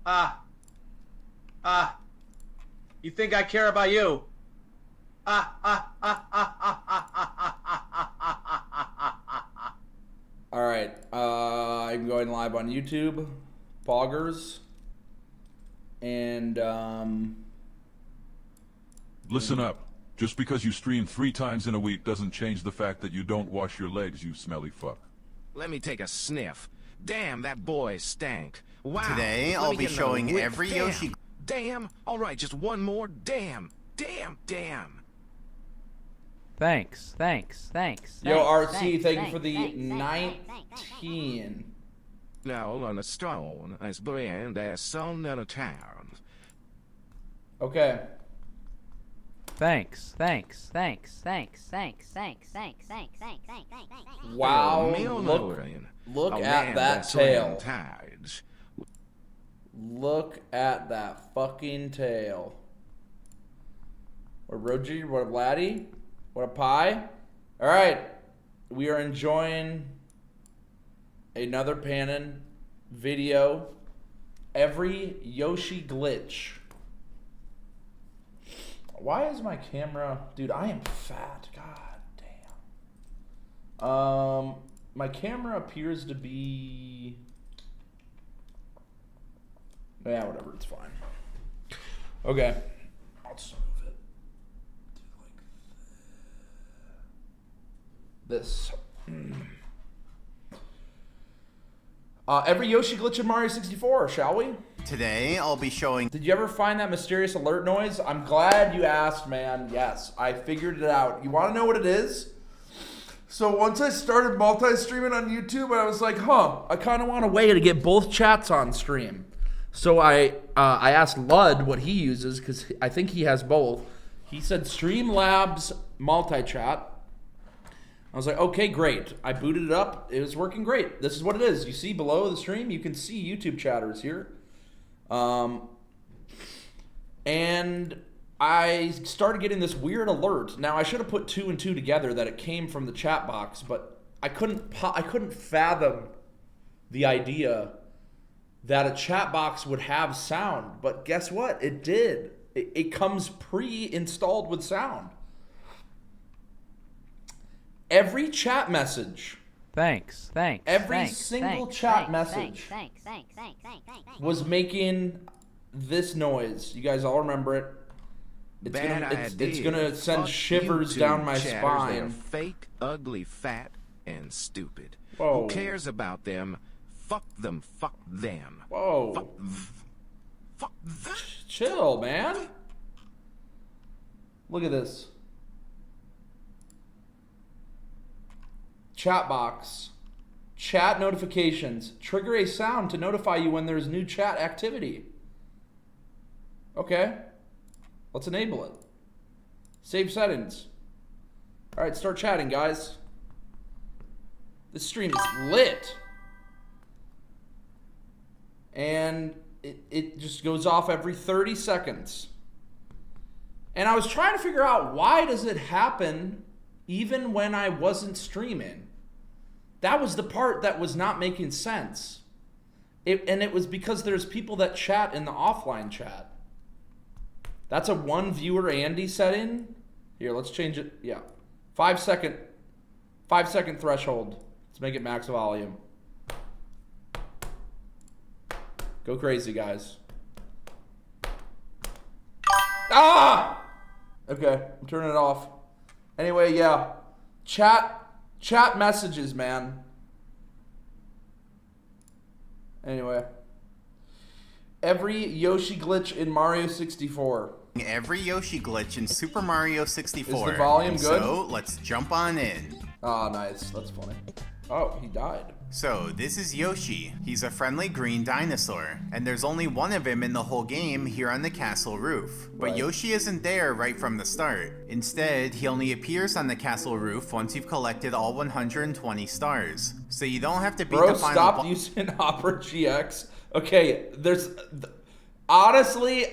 Ah. Ah. You think I care about you? Ah. Ah. Ah. Ah. Ah. Ah. Ah. Ah. Ah. Ah. All right. I'm going live on YouTube, Poggers, and Listen up. Just because you stream 3 times in a week doesn't change the fact that you don't wash your legs, you smelly fuck. Let me take a sniff. Damn, that boy stank. Wow. Today, Let I'll me be get another showing whiff. every Damn. Yoshi... Damn. All right, just one more. Damn. Damn. Damn. Thanks. Yo, RC, thank you for the 19. Now on a stone, as brand as sun in a town. Okay. Thanks. Wow. Look at that tail. Look at that fucking tail. What a Roji, what a Laddie, what a pie. All right, we are enjoying another Panin video. Every Yoshi glitch. Why is my camera, dude? I am fat. God damn. My camera appears to be. Yeah, whatever. It's fine. Okay. I'll just move it. Do like this. Every Yoshi glitch in Mario 64, shall we? Today, I'll be showing... Did you ever find that mysterious alert noise? I'm glad you asked, man. Yes, I figured it out. You want to know what it is? So once I started multi-streaming on YouTube, I was like, I kind of want a way to get both chats on stream. So I asked Lud what he uses, because I think he has both. He said Streamlabs multi-chat. I was like, okay, great. I booted it up. It was working great. This is what it is. You see below the stream, you can see YouTube chatters here. And I started getting this weird alert. Now I should have put 2 and 2 together that it came from the chat box, but I couldn't fathom the idea that a chat box would have sound. But guess what? It did. It comes pre-installed with sound. Every chat message. Thanks. Every single chat message was making this noise. You guys all remember it. It's gonna send shivers down my spine. They're fake, ugly, fat, and stupid. Whoa. Who cares about them? Fuck them. Fuck them. Whoa. Fuck them. Chill, man. Look at this. Chat box. Chat notifications. Trigger a sound to notify you when there's new chat activity. Okay. Let's enable it. Save settings. Alright, start chatting, guys. This stream is lit. And it just goes off every 30 seconds. And I was trying to figure out, why does it happen even when I wasn't streaming? That was the part that was not making sense. And it was because there's people that chat in the offline chat. That's a 1 viewer Andy setting. Here, let's change it. Yeah. 5 second threshold. Let's make it max volume. Go crazy, guys. Ah! Okay, I'm turning it off. Anyway, yeah. Chat messages, man. Anyway. Every Yoshi glitch in Mario 64. Every Yoshi glitch in Super Mario 64. Is the volume and good? So, let's jump on in. Oh, nice. That's funny. Oh, he died. So, this is Yoshi. He's a friendly green dinosaur, and there's only one of him in the whole game here on the castle roof. But Right. Yoshi isn't there right from the start. Instead, he only appears on the castle roof once you've collected all 120 stars. So you don't have to beat Bro, the final stop boss. using Opera GX. Okay, honestly,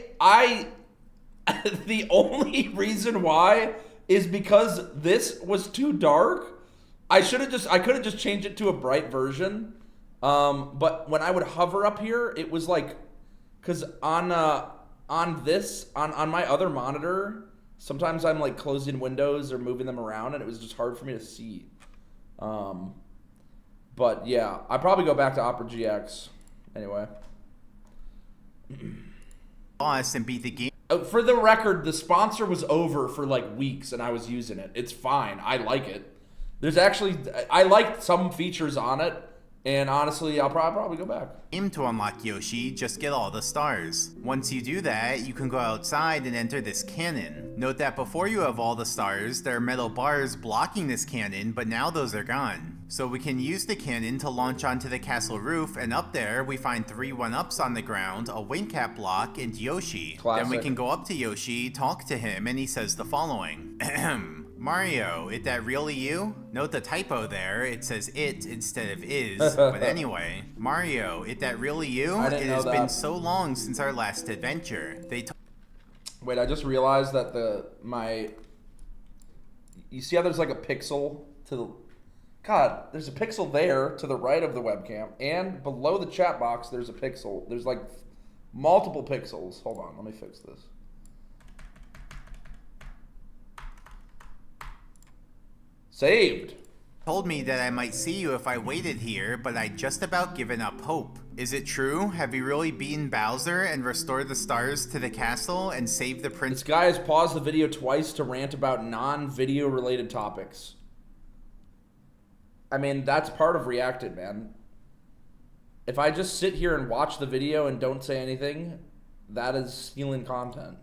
the only reason why is because this was too dark. I could have just changed it to a bright version. But when I would hover up here, it was like Because on my other monitor, sometimes I'm like closing windows or moving them around, and it was just hard for me to see. But yeah, I'd probably go back to Opera GX anyway. Boss and beat the game. For the record, the sponsor was over for like weeks, and I was using it. It's fine. I like it. There's actually, I liked some features on it, and honestly, I'll probably go back. Aim to unlock Yoshi, just get all the stars. Once you do that, you can go outside and enter this cannon. Note that before you have all the stars, there are metal bars blocking this cannon, but now those are gone. So we can use the cannon to launch onto the castle roof, and up there we find 3 1-ups on the ground, a wing cap block, and Yoshi. Classic. Then we can go up to Yoshi, talk to him, and he says the following. Mario, is that really you? Note the typo there, it says it instead of is. But anyway, Mario, is that really you? It has been so long since our last adventure. Wait, I just realized that you see how there's like a pixel to the... God, there's a pixel there to the right of the webcam, and below the chat box there's a pixel. There's like multiple pixels. Hold on, let me fix this. Saved. Told me that I might see you if I waited here, but I'd just about given up hope. Is it true? Have you really beaten Bowser and restored the stars to the castle and saved the prince? This guy has paused the video twice to rant about non-video related topics. I mean, that's part of Reacted, man. If I just sit here and watch the video and don't say anything, that is stealing content.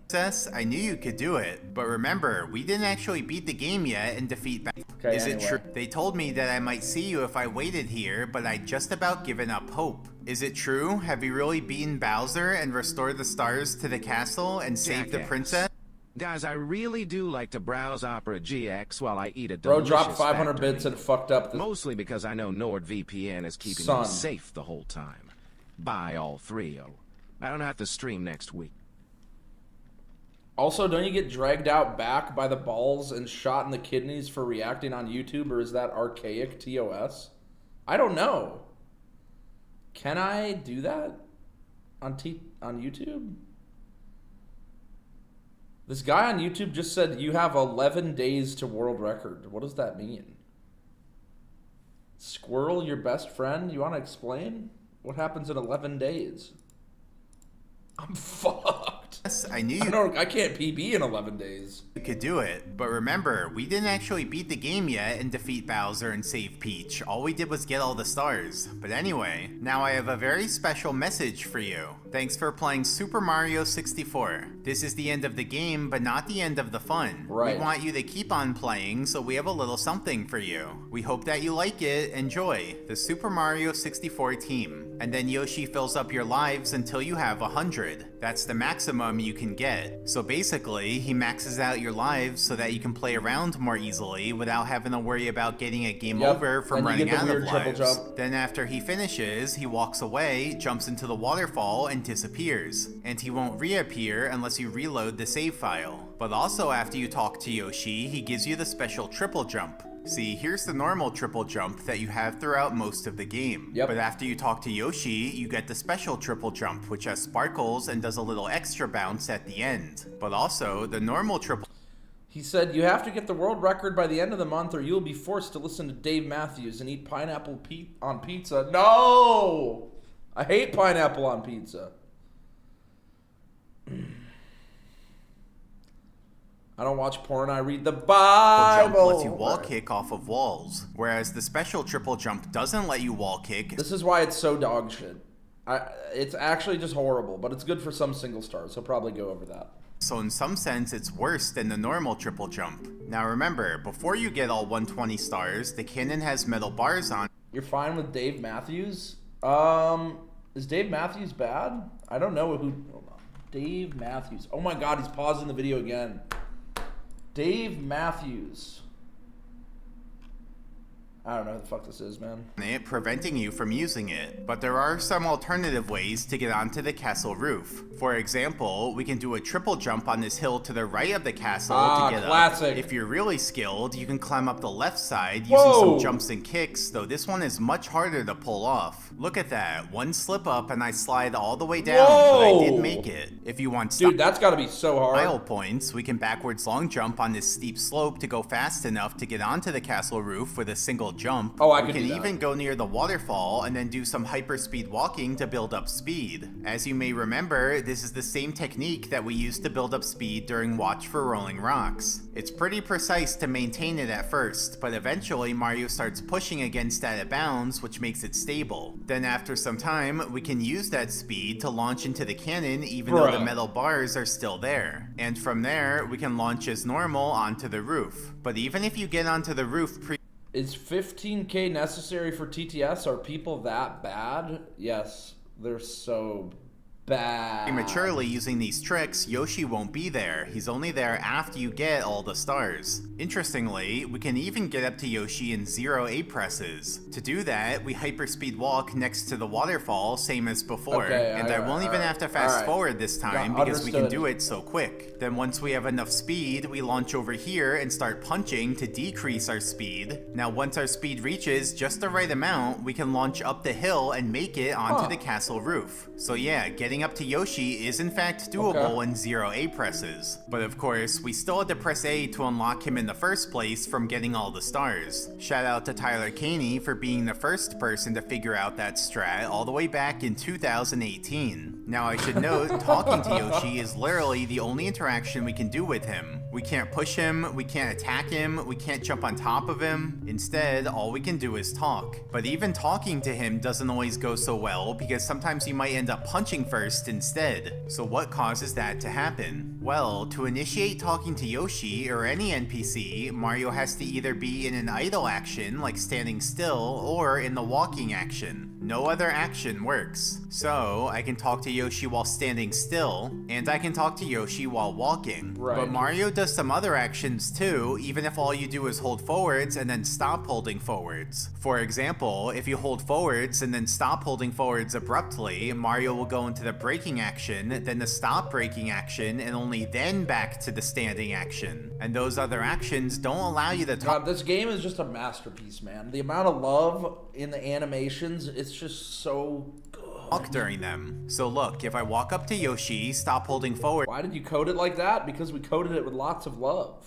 I knew you could do it, but remember, we didn't actually beat the game yet and defeat Bowser. Okay, Is anyway. it true? They told me that I might see you if I waited here, but I'd just about given up hope. Is it true? Have you really beaten Bowser and restored the stars to the castle and saved the Jackass. princess? Guys, I really do like to browse Opera GX while I eat a Bro delicious dropped 500 factory bits and meal. fucked up the... Mostly because I know NordVPN is keeping Son. me safe the whole time. Buy all 3, I don't have to stream next week. Also, don't you get dragged out back by the balls and shot in the kidneys for reacting on YouTube, or is that archaic TOS? I don't know. Can I do that on YouTube? This guy on YouTube just said you have 11 days to world record. What does that mean? Squirrel, your best friend? You want to explain? What happens in 11 days? I'm fucked. I knew you I can't PB in 11 days. could do it, but remember, we didn't actually beat the game yet and defeat Bowser and save Peach. All we did was get all the stars. But anyway, now I have a very special message for you. Thanks for playing Super Mario 64. This is the end of the game, but not the end of the fun. Right. We want you to keep on playing, so we have a little something for you. We hope that you like it. Enjoy the Super Mario 64 team. And then Yoshi fills up your lives until you have 100. That's the maximum you can get. So basically, he maxes out your lives so that you can play around more easily without having to worry about getting a game Yep, over from and you running get the out of weird triple lives. jump. Then after he finishes, he walks away, jumps into the waterfall, and disappears. And he won't reappear unless you reload the save file. But also after you talk to Yoshi, he gives you the special triple jump. See, here's the normal triple jump that you have throughout most of the game. Yep. But after you talk to Yoshi, you get the special triple jump, which has sparkles and does a little extra bounce at the end. But also, the normal triple He said, you have to get the world record by the end of the month or you'll be forced to listen to Dave Matthews and eat pineapple on pizza. No! I hate pineapple on pizza. I don't watch porn, I read the Bible. jump lets you wall kick off of walls, whereas the special triple jump doesn't let you wall kick. This is why it's so dog shit. It's actually just horrible, but it's good for some single stars, so probably go over that. So in some sense, it's worse than the normal triple jump. Now remember, before you get all 120 stars, the cannon has metal bars on. You're fine with Dave Matthews? Is Dave Matthews bad? I don't know who... Hold on. Dave Matthews. Oh my god, he's pausing the video again. Dave Matthews. I don't know what the fuck this is, man. it, preventing you from using it. But there are some alternative ways to get onto the castle roof. For example, we can do a triple jump on this hill to the right of the castle to get classic. up. If you're really skilled, you can climb up the left side using some jumps and kicks, though this one is much harder to pull off. Look at that, one slip up and I slide all the way down, but I did make it. If you want Dude, that's gotta be so hard. style points, we can backwards long jump on this steep slope to go fast enough to get onto the castle roof with a single jump. Oh, I We could can do that. even go near the waterfall and then do some hyperspeed walking to build up speed. As you may remember, this is the same technique that we used to build up speed during Watch for Rolling Rocks. It's pretty precise to maintain it at first, but eventually Mario starts pushing against that at bounds, which makes it stable. Then after some time, we can use that speed to launch into the cannon even though the metal bars are still there. And from there, we can launch as normal onto the roof. But even if you get onto the roof Is 15k necessary for TTS? Are people that bad? Yes, they're so bad. prematurely using these tricks, Yoshi won't be there. He's only there after you get all the stars. Interestingly, we can even get up to Yoshi in 0 A presses. To do that, we hyperspeed walk next to the waterfall, same as before. Okay, and I won't even have to fast forward this time because we can understood. do it so quick. Then once we have enough speed, we launch over here and start punching to decrease our speed. Now once our speed reaches just the right amount, we can launch up the hill and make it onto the castle roof. So yeah, getting up to Yoshi is in fact doable in 0 A presses. But of course, we still had to press A to unlock him in the first place from getting all the stars. Shout out to Tyler Caney for being the first person to figure out that strat all the way back in 2018. Now I should note, talking to Yoshi is literally the only interaction we can do with him. We can't push him, we can't attack him, we can't jump on top of him. Instead, all we can do is talk. But even talking to him doesn't always go so well because sometimes you might end up punching first instead. So what causes that to happen? Well, to initiate talking to Yoshi or any NPC, Mario has to either be in an idle action like standing still or in the walking action. No other action works. So I can talk to Yoshi while standing still, and I can talk to Yoshi while walking. Right. But Mario does some other actions too, even if all you do is hold forwards and then stop holding forwards. For example, if you hold forwards and then stop holding forwards abruptly, Mario will go into the braking action, then the stop braking action, and only then back to the standing action. And those other actions don't allow you to talk. God, this game is just a masterpiece, man. The amount of love in the animations, it's just so good. During them. So look, if I walk up to Yoshi, stop holding forward, Why did you code it like that? Because we coded it with lots of love.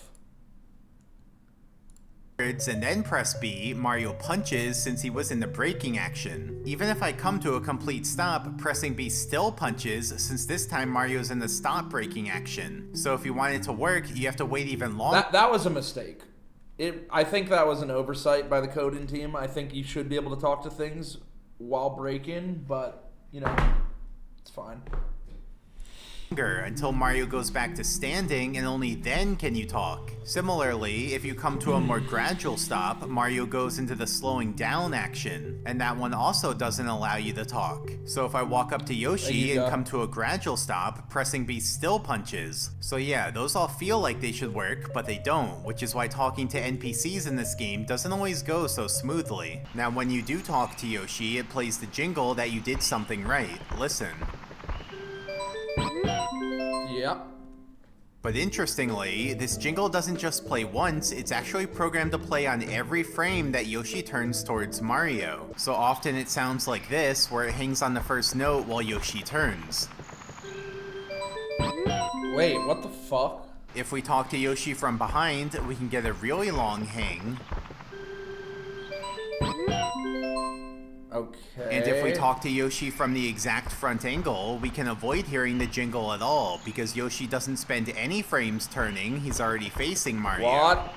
and then press B, Mario punches since he was in the braking action. Even if I come to a complete stop, pressing B still punches since this time Mario's in the stop braking action. So if you want it to work, you have to wait even longer. That was a mistake. I think that was an oversight by the coding team. I think you should be able to talk to things while braking, but, you know, it's fine. Until Mario goes back to standing, and only then can you talk. Similarly, if you come to a more gradual stop, Mario goes into the slowing down action, and that one also doesn't allow you to talk. So if I walk up to Yoshi and come to a gradual stop, pressing B still punches. So yeah, those all feel like they should work, but they don't, which is why talking to NPCs in this game doesn't always go so smoothly. Now when you do talk to Yoshi, it plays the jingle that you did something right. Listen. Yep. But interestingly, this jingle doesn't just play once, it's actually programmed to play on every frame that Yoshi turns towards Mario. So often it sounds like this, where it hangs on the first note while Yoshi turns. Wait, what the fuck? If we talk to Yoshi from behind, we can get a really long hang. Okay. And if we talk to Yoshi from the exact front angle, we can avoid hearing the jingle at all, because Yoshi doesn't spend any frames turning, he's already facing Mario. What?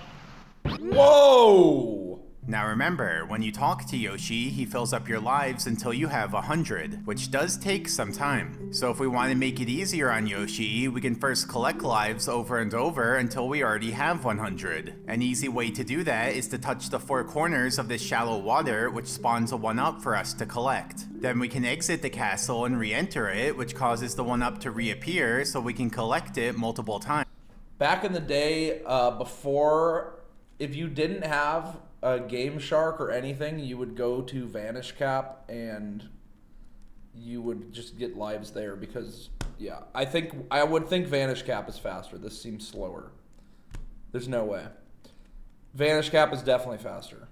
Whoa! Now remember, when you talk to Yoshi, he fills up your lives until you have 100, which does take some time. So if we want to make it easier on Yoshi, we can first collect lives over and over until we already have 100. An easy way to do that is to touch the 4 corners of this shallow water, which spawns a 1-up for us to collect. Then we can exit the castle and re-enter it, which causes the 1-up to reappear so we can collect it multiple times. Back in the day, before, if you didn't have a Game Shark or anything, you would go to Vanish Cap and you would just get lives there because, yeah, I would think Vanish Cap is faster. This seems slower. There's no way. Vanish Cap is definitely faster.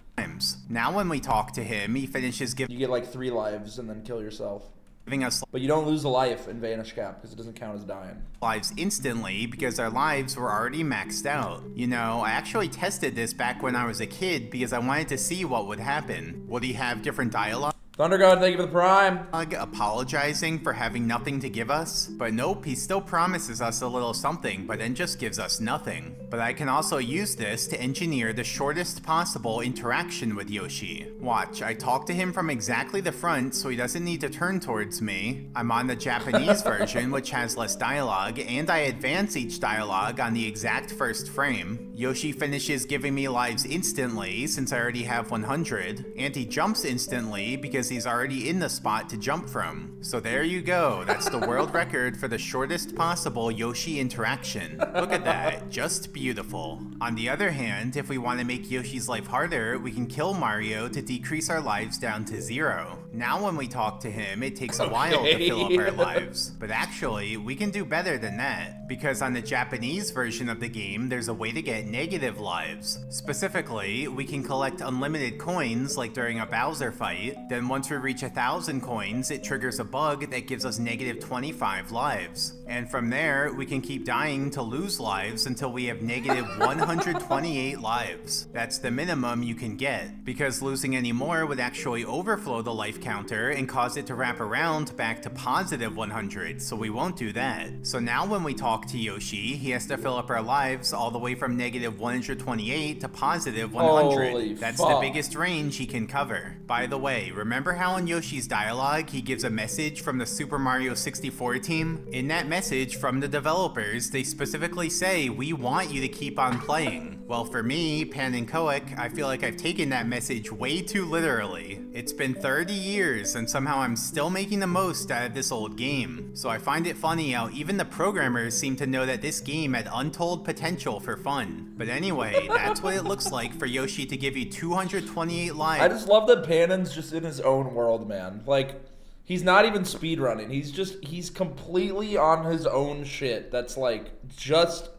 Now when we talk to him, he finishes You get like 3 lives and then kill yourself. giving us But you don't lose a life in Vanish Cap because it doesn't count as dying. lives instantly because our lives were already maxed out. You know, I actually tested this back when I was a kid because I wanted to see what would happen. Would he have different dialogue? Thunder God, thank you for the Prime. Apologizing for having nothing to give us? But nope, he still promises us a little something, but then just gives us nothing. But I can also use this to engineer the shortest possible interaction with Yoshi. Watch, I talk to him from exactly the front so he doesn't need to turn towards me. I'm on the Japanese version, which has less dialogue, and I advance each dialogue on the exact first frame. Yoshi finishes giving me lives instantly, since I already have 100, and he jumps instantly because he's already in the spot to jump from. So there you go, that's the world record for the shortest possible Yoshi interaction. Look at that, just beautiful. On the other hand, if we want to make Yoshi's life harder, we can kill Mario to decrease our lives down to 0. Now when we talk to him, it takes a while to fill up our lives. But actually, we can do better than that, because on the Japanese version of the game, there's a way to get negative lives. Specifically, we can collect unlimited coins like during a Bowser fight, then once we reach 1,000 coins, it triggers a bug that gives us negative 25 lives. And from there, we can keep dying to lose lives until we have negative 128 lives. That's the minimum you can get, because losing any more would actually overflow the life counter and cause it to wrap around back to positive 100, so we won't do that. So now when we talk to Yoshi, he has to fill up our lives all the way from negative 128 to positive 100. Holy That's fuck. the biggest range he can cover. By the way, remember how in Yoshi's dialogue he gives a message from the Super Mario 64 team? In that message from the developers, they specifically say, "We want you to keep on playing." Well, for me, Pan and Koic, I feel like I've taken that message way too literally. It's been 30 years and somehow I'm still making the most out of this old game. So I find it funny how even the programmers seem to know that this game had untold potential for fun. But anyway, that's what it looks like for Yoshi to give you 228 lives. I just love that Panon's just in his own world, man. Like, he's not even speedrunning. He's completely on his own shit. That's like, just...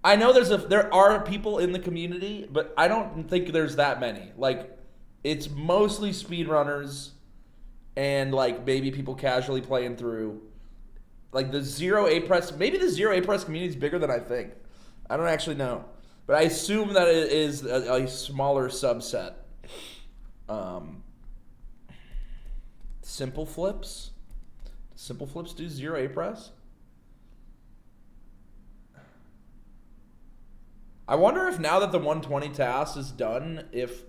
I know there are people in the community, but I don't think there's that many. Like, it's mostly speedrunners and, like, maybe people casually playing through. Like, the Zero A Press... Maybe the Zero A Press community is bigger than I think. I don't actually know. But I assume that it is a smaller subset. Simple Flips? Simple Flips do Zero A Press? I wonder if now that the 120 task is done, if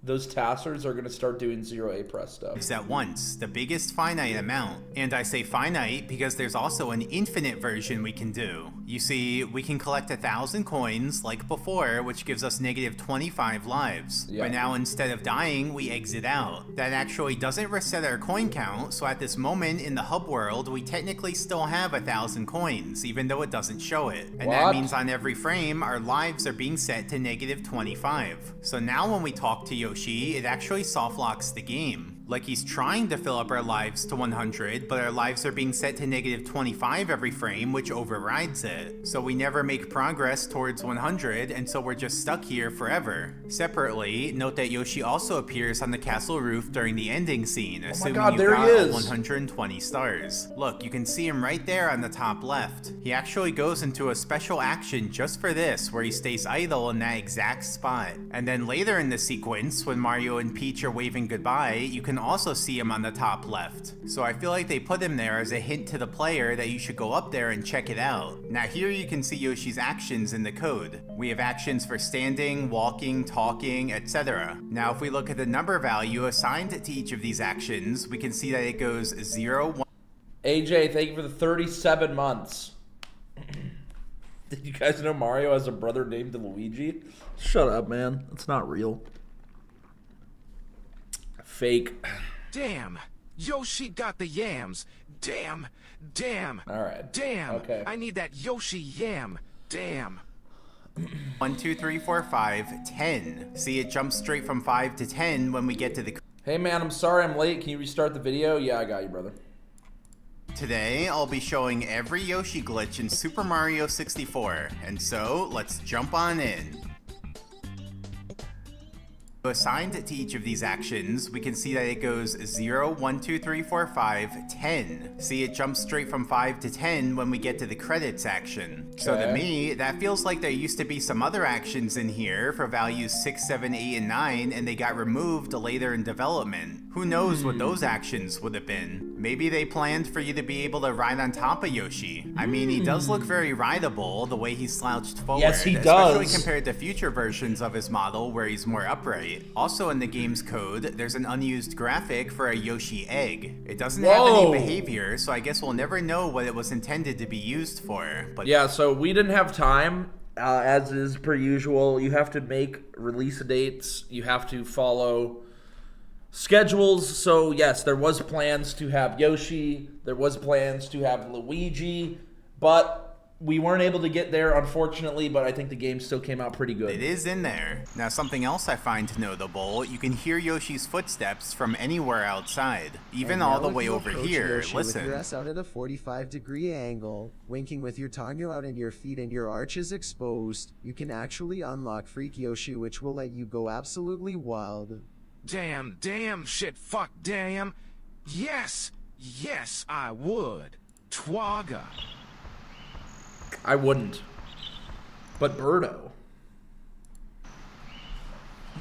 those taskers are going to start doing Zero A Press stuff. At once, the biggest finite amount. And I say finite because there's also an infinite version we can do. You see, we can collect 1,000 coins like before, which gives us negative 25 lives. Yeah. But now instead of dying, we exit out. That actually doesn't reset our coin count, so at this moment in the hub world, we technically still have 1,000 coins, even though it doesn't show it. And that What? means on every frame, our lives are being set to negative 25. So now when we talk to Yoshi, it actually soft locks the game. Like he's trying to fill up our lives to 100, but our lives are being set to negative 25 every frame, which overrides it. So we never make progress towards 100, and so we're just stuck here forever. Separately, note that Yoshi also appears on the castle roof during the ending scene, assuming God, you there he got is. 120 stars. Look, you can see him right there on the top left. He actually goes into a special action just for this, where he stays idle in that exact spot. And then later in the sequence, when Mario and Peach are waving goodbye, you can also see him on the top left. So I feel like they put him there as a hint to the player that you should go up there and check it out. Now here you can see Yoshi's actions in the code. We have actions for standing, walking, talking, etc. Now if we look at the number value assigned to each of these actions, we can see that it goes 0, 1, AJ, thank you for the 37 months. Did you guys know Mario has a brother named Luigi? Shut up, man. It's not real. Fake. Damn, Yoshi got the yams. Damn, damn. All right. Damn. Okay. I need that Yoshi yam. Damn. 1, 2, 3, 4, 5, 10. See, it jumps straight from 5 to 10 when we get to the... Hey man, I'm sorry I'm late. Can you restart the video? Yeah, I got you, brother. Today, I'll be showing every Yoshi glitch in Super Mario 64, and so, let's jump on in. Assigned to each of these actions, we can see that it goes 0, 1, 2, 3, 4, 5, 10. See, it jumps straight from 5 to 10 when we get to the credits action. So to me, that feels like there used to be some other actions in here for values 6, 7, 8, and 9, and they got removed later in development. Who knows what those actions would have been? Maybe they planned for you to be able to ride on top of Yoshi. I mean, he does look very rideable the way he's slouched forward. Yes, he especially does. compared to future versions of his model where he's more upright. Also in the game's code, there's an unused graphic for a Yoshi egg. It doesn't have any behavior, so I guess we'll never know what it was intended to be used for. But yeah, so we didn't have time, as is per usual. You have to make release dates. You have to follow schedules. So yes, there was plans to have Yoshi. There was plans to have Luigi, but we weren't able to get there, unfortunately, but I think the game still came out pretty good. it is in there. Now, something else I find notable, you can hear Yoshi's footsteps from anywhere outside, even all the way over here. Yoshi Listen. with your ass out at a 45-degree angle, winking with your tongue out and your feet and your arches exposed, you can actually unlock Freak Yoshi, which will let you go absolutely wild. Damn, shit, fuck, damn. Yes, I would. Twaga. I wouldn't. But Birdo.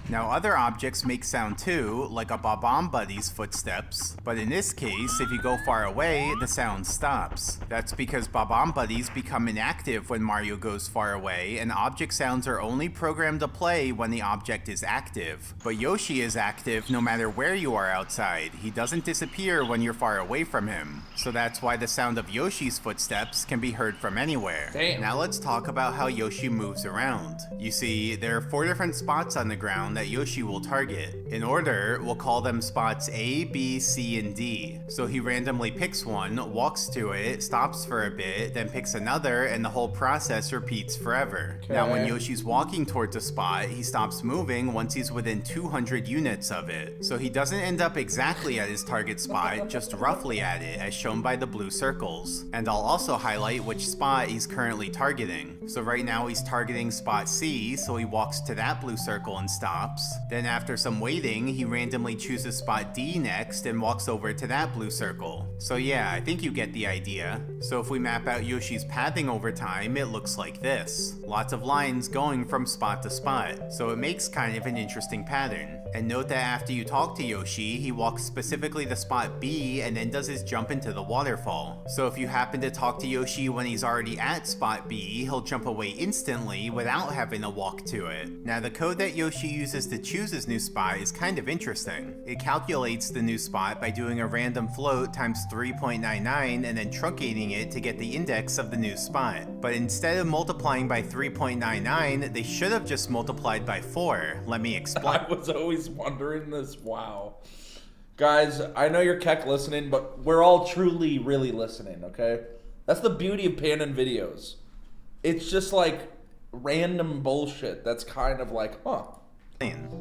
Now, other objects make sound too, like a Bob-omb Buddy's footsteps, but in this case, if you go far away, the sound stops. That's because Bob-omb Buddies become inactive when Mario goes far away, and object sounds are only programmed to play when the object is active. But Yoshi is active no matter where you are outside. He doesn't disappear when you're far away from him. So that's why the sound of Yoshi's footsteps can be heard from anywhere. Damn. Now let's talk about how Yoshi moves around. You see, there are 4 different spots on the ground that Yoshi will target. In order, we'll call them spots A, B, C, and D. So he randomly picks one, walks to it, stops for a bit, then picks another, and the whole process repeats forever. Now when Yoshi's walking towards a spot, he stops moving once he's within 200 units of it. So he doesn't end up exactly at his target spot, just roughly at it, as shown by the blue circles. And I'll also highlight which spot he's currently targeting. So right now he's targeting spot C, so he walks to that blue circle and stops. Then after some waiting, he randomly chooses spot D next and walks over to that blue circle. So yeah, I think you get the idea. So if we map out Yoshi's pathing over time, it looks like this. Lots of lines going from spot to spot. So it makes kind of an interesting pattern. And note that after you talk to Yoshi, he walks specifically to spot B and then does his jump into the waterfall. So if you happen to talk to Yoshi when he's already at spot B, he'll jump away instantly without having to walk to it. Now the code that Yoshi uses to choose his new spot is kind of interesting. It calculates the new spot by doing a random float times 3.99 and then truncating it to get the index of the new spot. But instead of multiplying by 3.99, they should have just multiplied by 4. Let me explain. I was always wondering this. Wow. Guys, I know you're keck listening, but we're all truly, really listening, okay? That's the beauty of Panning videos. It's just like random bullshit that's kind of like, huh.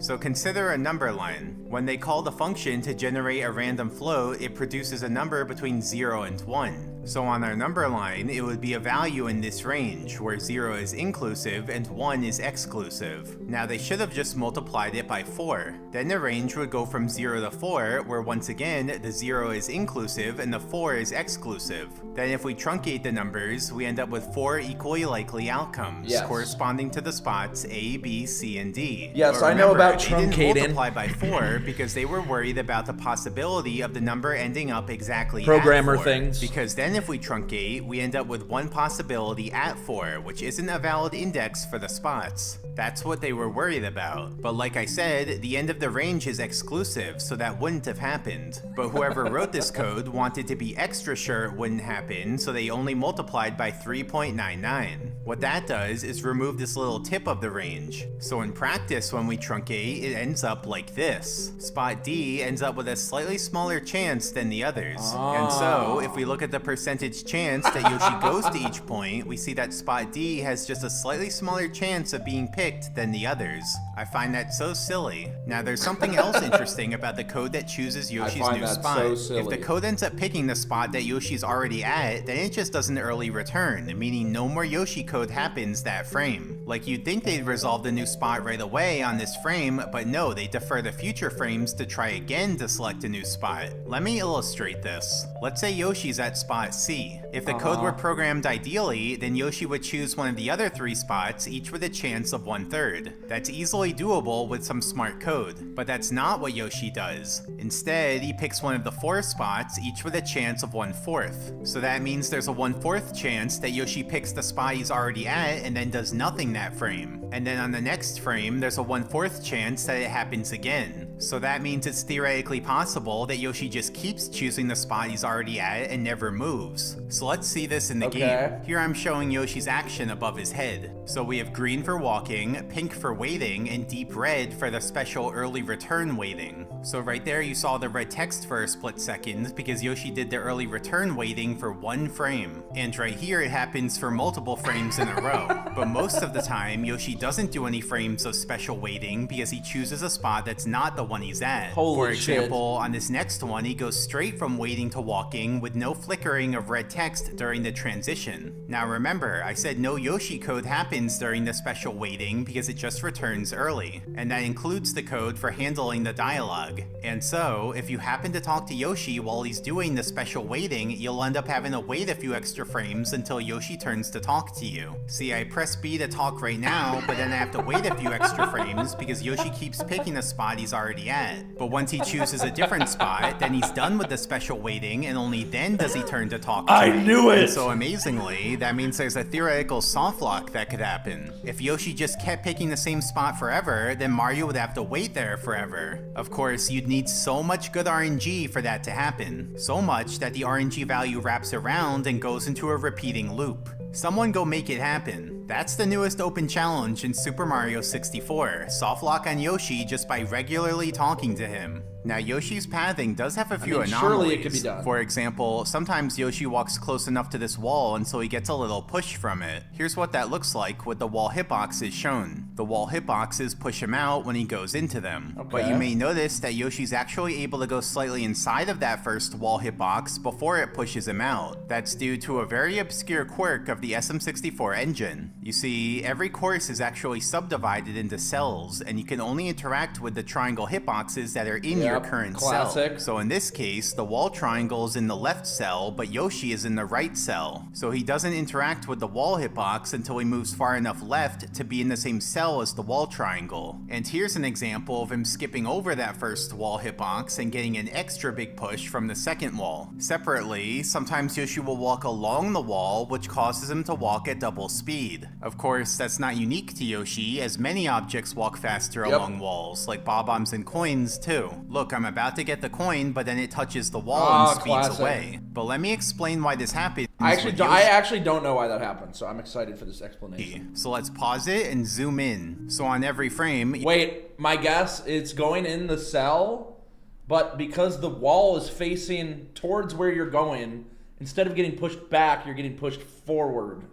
So consider a number line. When they call the function to generate a random float, it produces a number between 0 and 1. So on our number line, it would be a value in this range, where 0 is inclusive and 1 is exclusive. Now they should have just multiplied it by 4. Then the range would go from 0 to 4, where once again, the 0 is inclusive and the 4 is exclusive. Then if we truncate the numbers, we end up with 4 equally likely outcomes, corresponding to the spots A, B, C, and D. Yes, I know about They truncating. didn't multiply by 4 because they were worried about the possibility of the number ending up exactly Programmer at 4. things. Because then if we truncate, we end up with one possibility at 4, which isn't a valid index for the spots. That's what they were worried about. But like I said, the end of the range is exclusive, so that wouldn't have happened. But whoever wrote this code wanted to be extra sure it wouldn't happen, so they only multiplied by 3.99. What that does is remove this little tip of the range. So in practice, when we truncate, it ends up like this. Spot D ends up with a slightly smaller chance than the others. And so, if we look at the percentage chance that Yoshi goes to each point, we see that Spot D has just a slightly smaller chance of being picked than the others. I find that so silly. Now there's something else interesting about the code that chooses Yoshi's new spot. If the code ends up picking the spot that Yoshi's already at, then it just does an early return, meaning no more Yoshi code happens that frame. Like you'd think they'd resolve the new spot right away on this frame, but no, they defer the future frames to try again to select a new spot. Let me illustrate this. Let's say Yoshi's at spot C. If the code were programmed ideally, then Yoshi would choose one of the other 3 spots, each with a chance of 1/3. That's easily doable with some smart code, but that's not what Yoshi does. Instead, he picks one of the 4 spots, each with a chance of 1/4. So that means there's a 1/4 chance that Yoshi picks the spot he's already at and then does nothing that frame. And then on the next frame, there's a 1/4 chance that it happens again. So that means it's theoretically possible that Yoshi just keeps choosing the spot he's already at and never moves. So let's see this in the game. Here I'm showing Yoshi's action above his head. So we have green for walking, pink for waiting, and deep red for the special early return waiting. So right there you saw the red text for a split second because Yoshi did the early return waiting for 1 frame. And right here it happens for multiple frames in a row. But most of the time Yoshi doesn't do any frames of special waiting because he chooses a spot that's not the one he's at. For example, on this next one he goes straight from waiting to walking with no flickering of red text during the transition. Now remember, I said no Yoshi code happens during the special waiting because it just returns early, and that includes the code for handling the dialogue. And so, if you happen to talk to Yoshi while he's doing the special waiting, you'll end up having to wait a few extra frames until Yoshi turns to talk to you. See, I press B to talk right now, but then I have to wait a few extra frames because Yoshi keeps picking the spot he's already at. But once he chooses a different spot, then he's done with the special waiting, and only then does he turn to talk to you. I knew it! And so amazingly, that means there's a theoretical soft lock that could happen. If Yoshi just kept picking the same spot forever, then Mario would have to wait there forever. Of course, you'd need so much good RNG for that to happen. So much that the RNG value wraps around and goes into a repeating loop. Someone go make it happen. That's the newest open challenge in Super Mario 64, soft lock on Yoshi just by regularly talking to him. Now Yoshi's pathing does have a few anomalies. Surely it could be done. For example, sometimes Yoshi walks close enough to this wall and so he gets a little push from it. Here's what that looks like with the wall hitboxes shown. The wall hitboxes push him out when he goes into them. But you may notice that Yoshi's actually able to go slightly inside of that first wall hitbox before it pushes him out. That's due to a very obscure quirk of the SM64 engine. You see, every course is actually subdivided into cells, and you can only interact with the triangle hitboxes that are in your current cell. So in this case, the wall triangle is in the left cell, but Yoshi is in the right cell. So he doesn't interact with the wall hitbox until he moves far enough left to be in the same cell as the wall triangle. And here's an example of him skipping over that first wall hitbox and getting an extra big push from the second wall. Separately, sometimes Yoshi will walk along the wall, which causes him to walk at double speed. Of course, that's not unique to Yoshi, as many objects walk faster along walls, like bob-ombs and coins too. Look, I'm about to get the coin, but then it touches the wall and speeds away. But let me explain why this happens. I actually don't know why that happened, so I'm excited for this explanation. So let's pause it and zoom in. So on every frame... Wait, my guess, it's going in the cell, but because the wall is facing towards where you're going, instead of getting pushed back, you're getting pushed forward.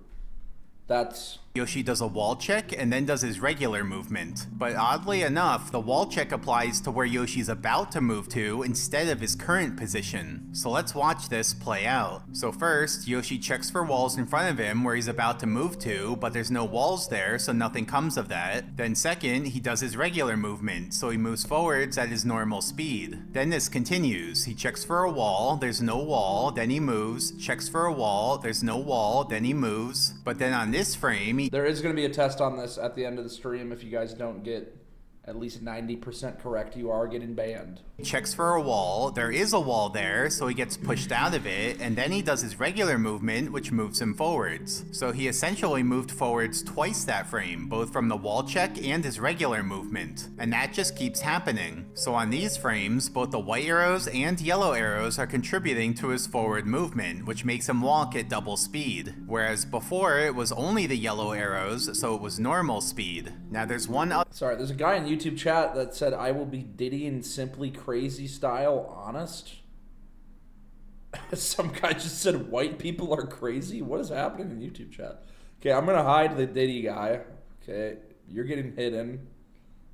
That's... Yoshi does a wall check and then does his regular movement. But oddly enough, the wall check applies to where Yoshi's about to move to instead of his current position. So let's watch this play out. So first, Yoshi checks for walls in front of him where he's about to move to, but there's no walls there, so nothing comes of that. Then second, he does his regular movement, so he moves forwards at his normal speed. Then this continues. He checks for a wall, there's no wall, then he moves, checks for a wall, there's no wall, then he moves. But then on this frame, there is going to be a test on this at the end of the stream if you guys don't get at least 90% correct, you are getting banned. He checks for a wall. There is a wall there, so he gets pushed out of it, and then he does his regular movement, which moves him forwards. So he essentially moved forwards twice that frame, both from the wall check and his regular movement. And that just keeps happening. So on these frames, both the white arrows and yellow arrows are contributing to his forward movement, which makes him walk at double speed. Whereas before, it was only the yellow arrows, so it was normal speed. Now there's one other... Sorry, there's a guy in YouTube chat that said, I will be Diddy in simply crazy style, honest. Some guy just said white people are crazy. What is happening in YouTube chat? Okay, I'm going to hide the Diddy guy. Okay, you're getting hidden.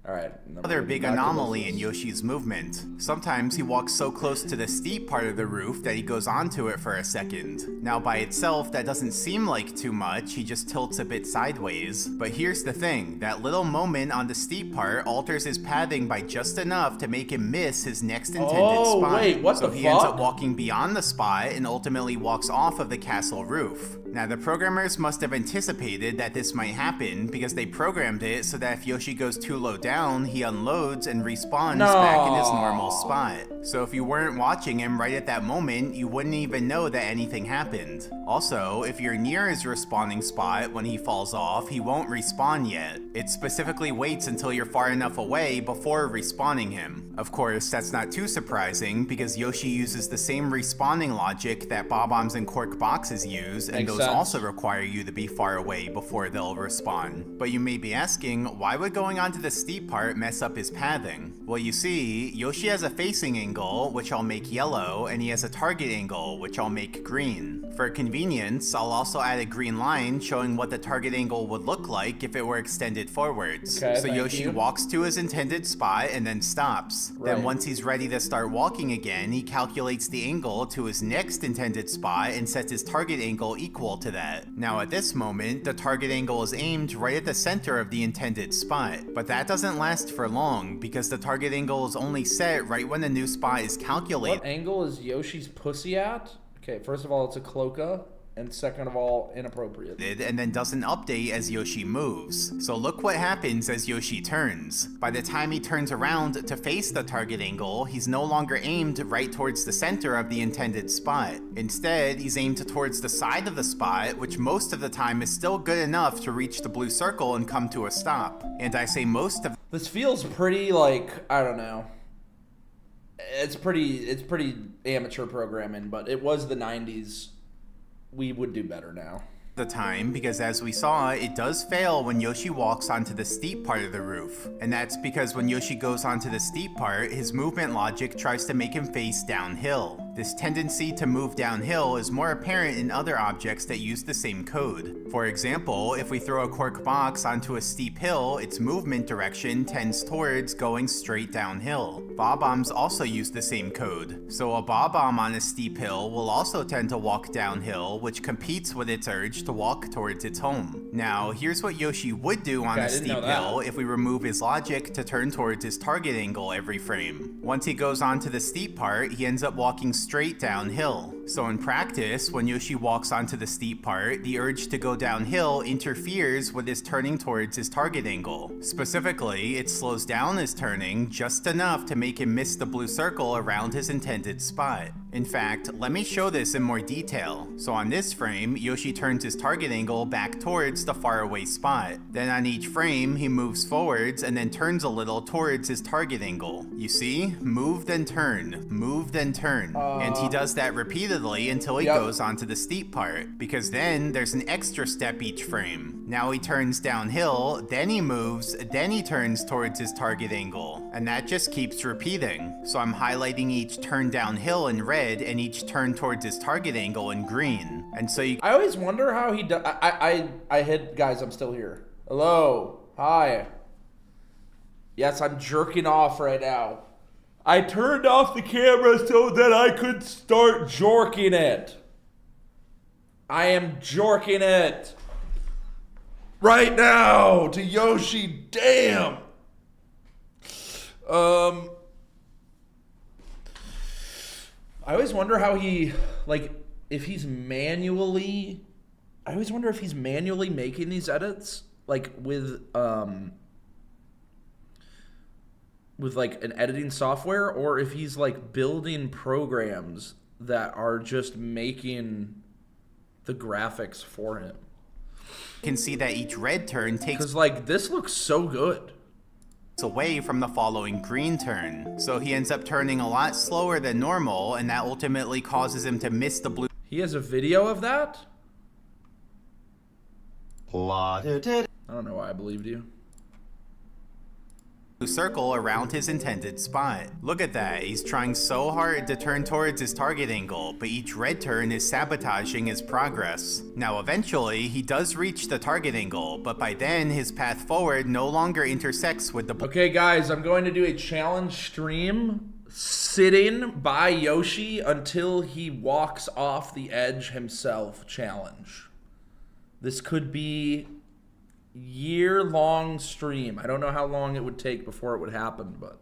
All right. Another big anomaly in Yoshi's movement. Sometimes he walks so close to the steep part of the roof that he goes onto it for a second. Now by itself, that doesn't seem like too much, he just tilts a bit sideways. But here's the thing, that little moment on the steep part alters his pathing by just enough to make him miss his next intended spot. Wait, what so the he fuck? ends up walking beyond the spot and ultimately walks off of the castle roof. Now the programmers must have anticipated that this might happen because they programmed it so that if Yoshi goes too low down, he unloads and respawns back in his normal spot. So if you weren't watching him right at that moment, you wouldn't even know that anything happened. Also, if you're near his respawning spot when he falls off, he won't respawn yet. It specifically waits until you're far enough away before respawning him. Of course, that's not too surprising because Yoshi uses the same respawning logic that Bob-ombs and Cork Boxes use, and those also require you to be far away before they'll respawn. But you may be asking, why would going onto the steep part mess up his pathing? Well, you see, Yoshi has a facing angle, which I'll make yellow, and he has a target angle, which I'll make green. For convenience, I'll also add a green line showing what the target angle would look like if it were extended forwards. Okay, so Yoshi walks to his intended spot and then stops. Right. Then once he's ready to start walking again, he calculates the angle to his next intended spot and sets his target angle equal to that. Now at this moment, the target angle is aimed right at the center of the intended spot. But that doesn't last for long because the target angle is only set right when the new spot is calculated. What angle is Yoshi's pussy at? Okay, first of all, it's a cloaca, and second of all, inappropriate. And then doesn't update as Yoshi moves. So look what happens as Yoshi turns. By the time he turns around to face the target angle, he's no longer aimed right towards the center of the intended spot. Instead, he's aimed towards the side of the spot, which most of the time is still good enough to reach the blue circle and come to a stop. And I say most of... This feels pretty, like, I don't know. It's pretty amateur programming, but it was the 90s. We would do better now. The time, because as we saw, it does fail when Yoshi walks onto the steep part of the roof. And that's because when Yoshi goes onto the steep part, his movement logic tries to make him face downhill. This tendency to move downhill is more apparent in other objects that use the same code. For example, if we throw a cork box onto a steep hill, its movement direction tends towards going straight downhill. Bob-ombs also use the same code. So a bob-omb on a steep hill will also tend to walk downhill, which competes with its urge to walk towards its home. Now, here's what Yoshi would do on a steep hill if we remove his logic to turn towards his target angle every frame. Once he goes onto the steep part, he ends up walking straight downhill. So in practice, when Yoshi walks onto the steep part, the urge to go downhill interferes with his turning towards his target angle. Specifically, it slows down his turning just enough to make him miss the blue circle around his intended spot. In fact, let me show this in more detail. So on this frame, Yoshi turns his target angle back towards the faraway spot. Then on each frame, he moves forwards and then turns a little towards his target angle. You see? Move then turn, move then turn. And he does that repeatedly until he goes onto the steep part, because then there's an extra step each frame. Now he turns downhill, then he moves, then he turns towards his target angle. And that just keeps repeating. So I'm highlighting each turn downhill in red and each turn towards his target angle in green. And so you... I always wonder how he does... I hid... Guys, I'm still here. Hello. Hi. Yes, I'm jerking off right now. I turned off the camera so that I could start jorking it. I am jorking it. Right now to Yoshi. Damn. I always wonder how he, like, if he's manually... I always wonder if he's manually making these edits, like, with with like an editing software, or if he's like building programs that are just making the graphics for him. You can see that each red turn takes Because like this looks so good. away from the following green turn. So he ends up turning a lot slower than normal, and that ultimately causes him to miss the blue He has a video of that? I don't know why I believed you. circle around his intended spot. Look at that, he's trying so hard to turn towards his target angle, but each red turn is sabotaging his progress. Now eventually, he does reach the target angle, but by then his path forward no longer intersects with the blue. Okay guys, I'm going to do a challenge stream sitting by Yoshi until he walks off the edge himself challenge. This could be year-long stream. I don't know how long it would take before it would happen, but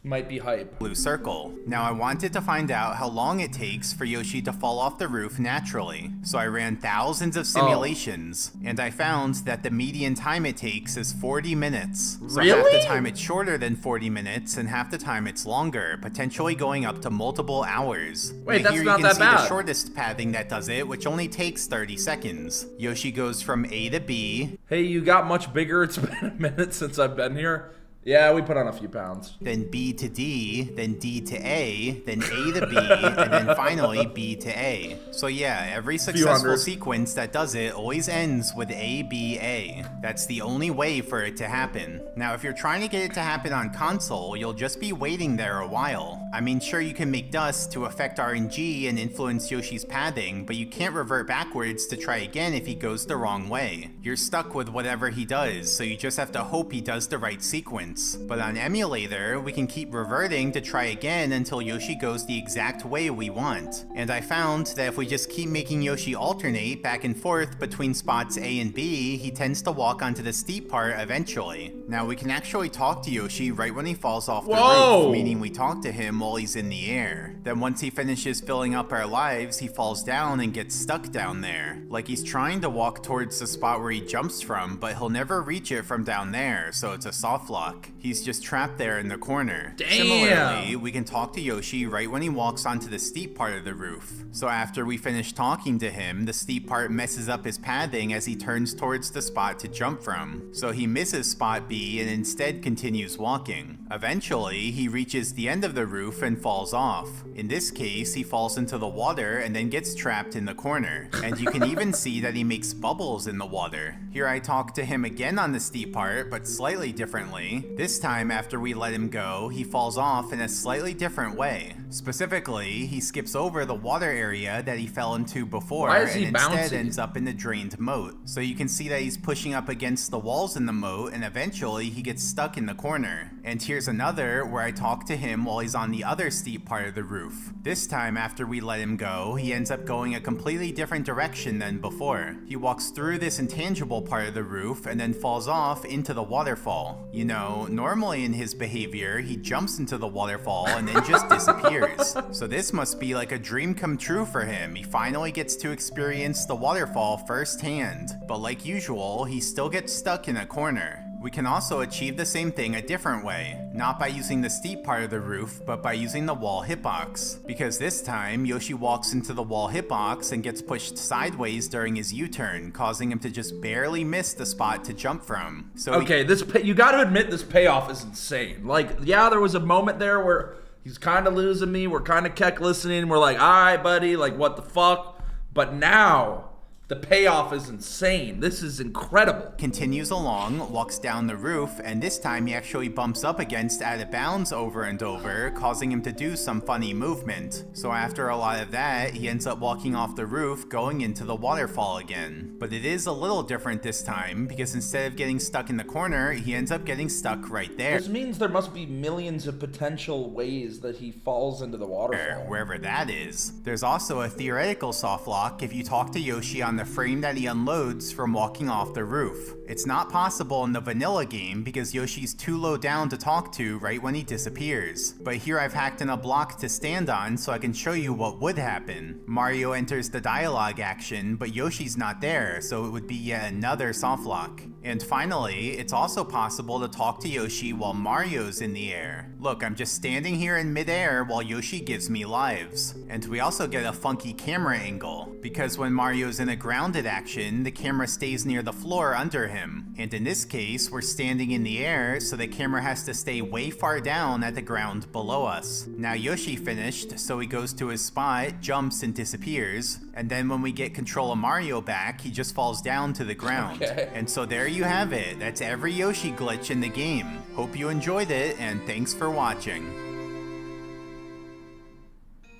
might be hype. Blue circle. Now I wanted to find out how long it takes for Yoshi to fall off the roof naturally. So I ran thousands of simulations, and I found that the median time it takes is 40 minutes. So half Really? the time it's shorter than 40 minutes, and half the time it's longer, potentially going up to multiple hours. Wait, Now that's here not you can that see bad. the shortest pathing that does it, which only takes 30 seconds. Yoshi goes from A to B, Hey, you got much bigger. It's been a minute since I've been here. Yeah, we put on a few pounds. then B to D, then D to A, then A to B, and then finally B to A. So yeah, every successful hundred. sequence that does it always ends with A, B, A. That's the only way for it to happen. Now if you're trying to get it to happen on console, you'll just be waiting there a while. I mean, sure you can make dust to affect RNG and influence Yoshi's pathing, but you can't revert backwards to try again if he goes the wrong way. You're stuck with whatever he does, so you just have to hope he does the right sequence. But on emulator, we can keep reverting to try again until Yoshi goes the exact way we want. And I found that if we just keep making Yoshi alternate back and forth between spots A and B, he tends to walk onto the steep part eventually. Now we can actually talk to Yoshi right when he falls off the Whoa! roof, meaning we talk to him while he's in the air. Then once he finishes filling up our lives, he falls down and gets stuck down there. Like he's trying to walk towards the spot where he jumps from, but he'll never reach it from down there, so it's a soft lock. He's just trapped there in the corner. Damn. Similarly, we can talk to Yoshi right when he walks onto the steep part of the roof. So after we finish talking to him, the steep part messes up his pathing as he turns towards the spot to jump from. So he misses spot B and instead continues walking. Eventually, he reaches the end of the roof and falls off. In this case, he falls into the water and then gets trapped in the corner. And you can even see that he makes bubbles in the water. Here I talk to him again on the steep part, but slightly differently. This time, after we let him go, he falls off in a slightly different way. Specifically, he skips over the water area that he fell into before Why is he and instead bouncing? ends up in the drained moat. So you can see that he's pushing up against the walls in the moat, and eventually he gets stuck in the corner. And here's another where I talk to him while he's on the other steep part of the roof. This time, after we let him go, he ends up going a completely different direction than before. He walks through this intangible part of the roof and then falls off into the waterfall. You know, normally in his behavior, he jumps into the waterfall and then just disappears. So this must be like a dream come true for him. He finally gets to experience the waterfall firsthand. But like usual, he still gets stuck in a corner. We can also achieve the same thing a different way, not by using the steep part of the roof, but by using the wall hitbox. Because this time, Yoshi walks into the wall hitbox and gets pushed sideways during his U-turn, causing him to just barely miss the spot to jump from. So Okay, you got to admit this payoff is insane. Like, yeah, there was a moment there where he's kind of losing me. We're kind of kept listening. We're like, all right, buddy, like, what the fuck? But now, the payoff is insane. This is incredible. continues along, walks down the roof, and this time he actually bumps up against out of bounds over and over, causing him to do some funny movement. So after a lot of that, he ends up walking off the roof, going into the waterfall again. But it is a little different this time, because instead of getting stuck in the corner, he ends up getting stuck right there. This means there must be millions of potential ways that he falls into the waterfall. Wherever that is. There's also a theoretical soft lock if you talk to Yoshi on on the frame that he unloads from walking off the roof. It's not possible in the vanilla game because Yoshi's too low down to talk to right when he disappears. But here I've hacked in a block to stand on so I can show you what would happen. Mario enters the dialogue action, but Yoshi's not there, so it would be yet another softlock. And finally, it's also possible to talk to Yoshi while Mario's in the air. Look, I'm just standing here in midair while Yoshi gives me lives. And we also get a funky camera angle, because when Mario's in a grounded action, the camera stays near the floor under him. And in this case, we're standing in the air, so the camera has to stay way far down at the ground below us. Now Yoshi finished, so he goes to his spot, jumps and disappears, and then when we get control of Mario back, he just falls down to the ground. Okay. And so there you have it. That's every Yoshi glitch in the game. Hope you enjoyed it, and thanks for watching.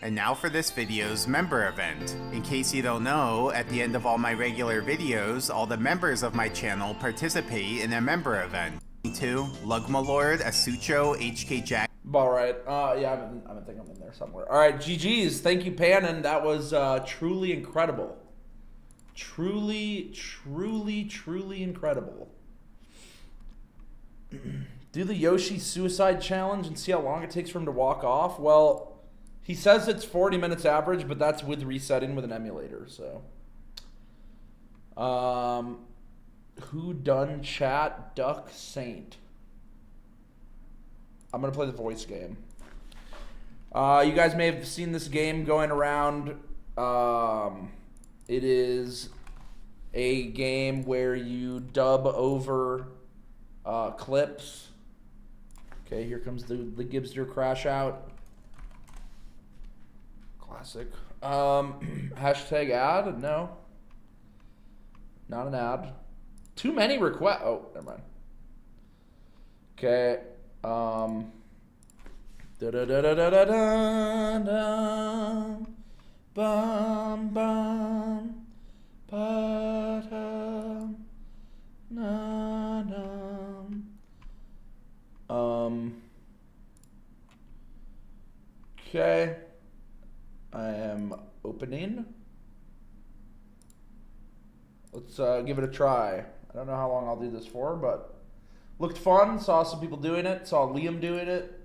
And now for this video's member event. In case you don't know, at the end of all my regular videos, all the members of my channel participate in a member event. Me too, Lugmalord, Asucho, HK Jack. All right. Yeah, I think I'm in there somewhere. All right, GG's. Thank you, Pannon. That was truly incredible. Truly incredible. Do the Yoshi suicide challenge and see how long it takes for him to walk off. Well, he says it's 40 minutes average, but that's with resetting with an emulator, so. Who done chat Duck Saint? I'm gonna play the voice game. You guys may have seen this game going around. It is a game where you dub over clips. Okay, here comes the Gibster crash out. Classic. Hashtag ad? No. Not an ad. Too many requests. Oh, never mind. Okay. Da da da da da da da. Bum bum. Ba da. Na na. Okay. I am opening. Let's give it a try. I don't know how long I'll do this for, but looked fun. Saw some people doing it. Saw Liam doing it.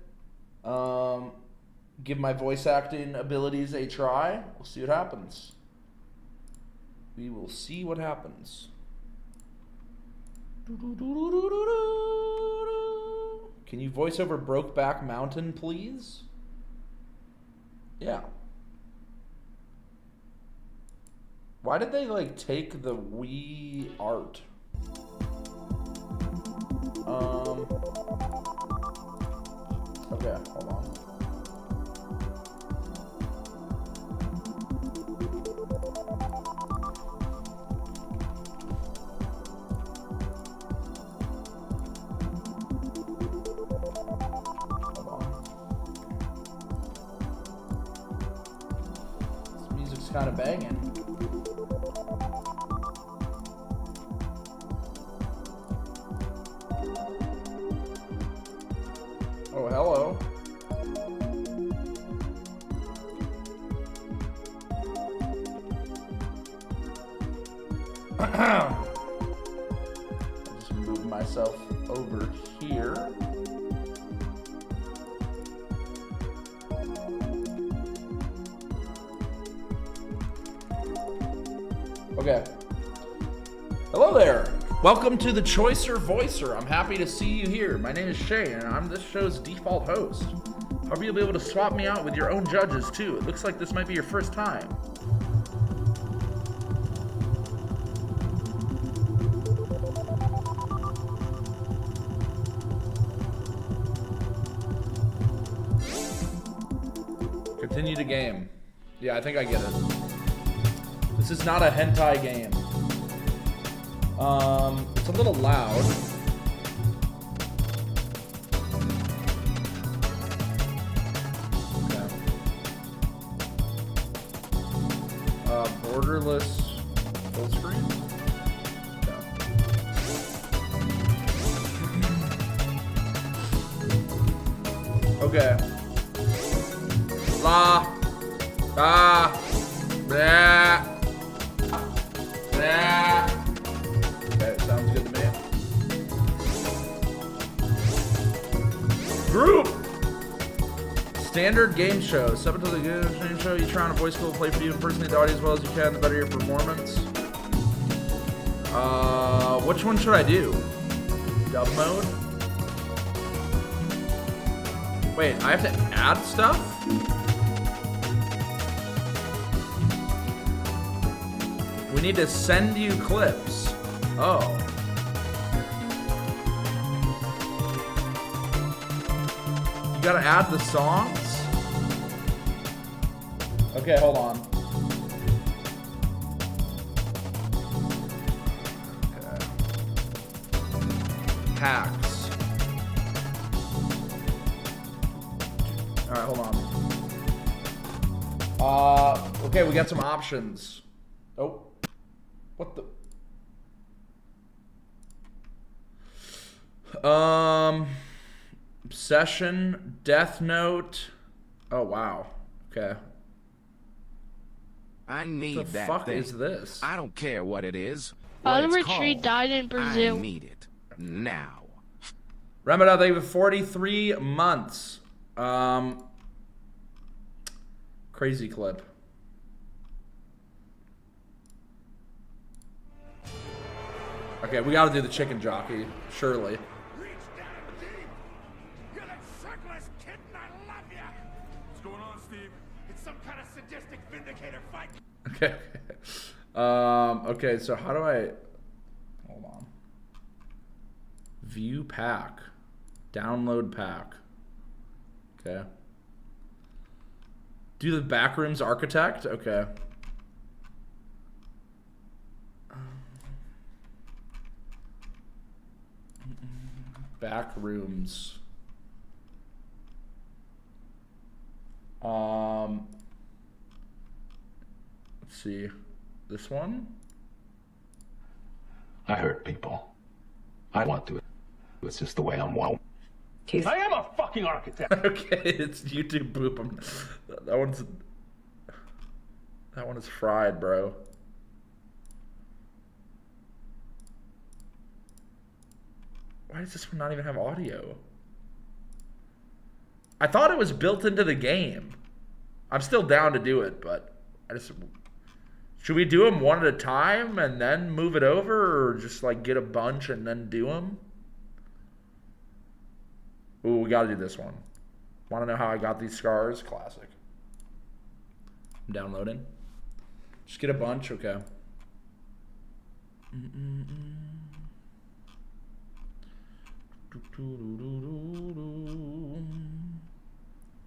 Give my voice acting abilities a try. We'll see what happens. We will see what happens. Can you voice over Brokeback Mountain, please? Yeah. Why did they like take the Wii art? Okay, hold on. This music's kind of banging. Oh, hello. I'll just move myself over here. Okay. Hello there. Welcome to the Choicer Voicer. I'm happy to see you here. My name is Shay, and I'm this show's default host. Hope you'll be able to swap me out with your own judges, too. It looks like this might be your first time. Continue the game. Yeah, I think I get it. This is not a hentai game. It's a little loud. Okay. Borderless full screen? Okay. La. Ah. Blah. Standard game show. Step into the game show. You try on a voice call, play for you, impersonate the audio as well as you can, the better your performance. Which one should I do? Dub mode? Wait, I have to add stuff? We need to send you clips. Oh. You gotta add the songs? Okay, hold on. Okay. Hacks. Alright, hold on. Okay, we got some options. Oh. What the? Obsession, Death Note. Oh, wow. Okay. I need What the that fuck thing. is this? I don't care what it is. What Oliver it's Tree called. died in Brazil. I need it now. Remember, they have 43 months. Crazy clip. Okay, we gotta do the chicken jockey, surely. Reach down deep. You're that shirtless kitten. I love you. What's going on, Steve? It's some kind of sadistic vindicator fight. Okay. Okay, so how do I... Hold on. View pack. Download pack. Okay. Do the Backrooms Architect? Okay. Backrooms. Let's see. This one? I hurt people. I want to. It's just the way I'm wild. I am a fucking architect. Okay, it's YouTube poop. That one is fried, bro. Why does this one not even have audio? I thought it was built into the game. I'm still down to do it, but I just... Should we do them one at a time and then move it over, or just like get a bunch and then do them? Ooh, we gotta do this one. Want to know how I got these scars? Classic. I'm downloading. Just get a bunch, okay.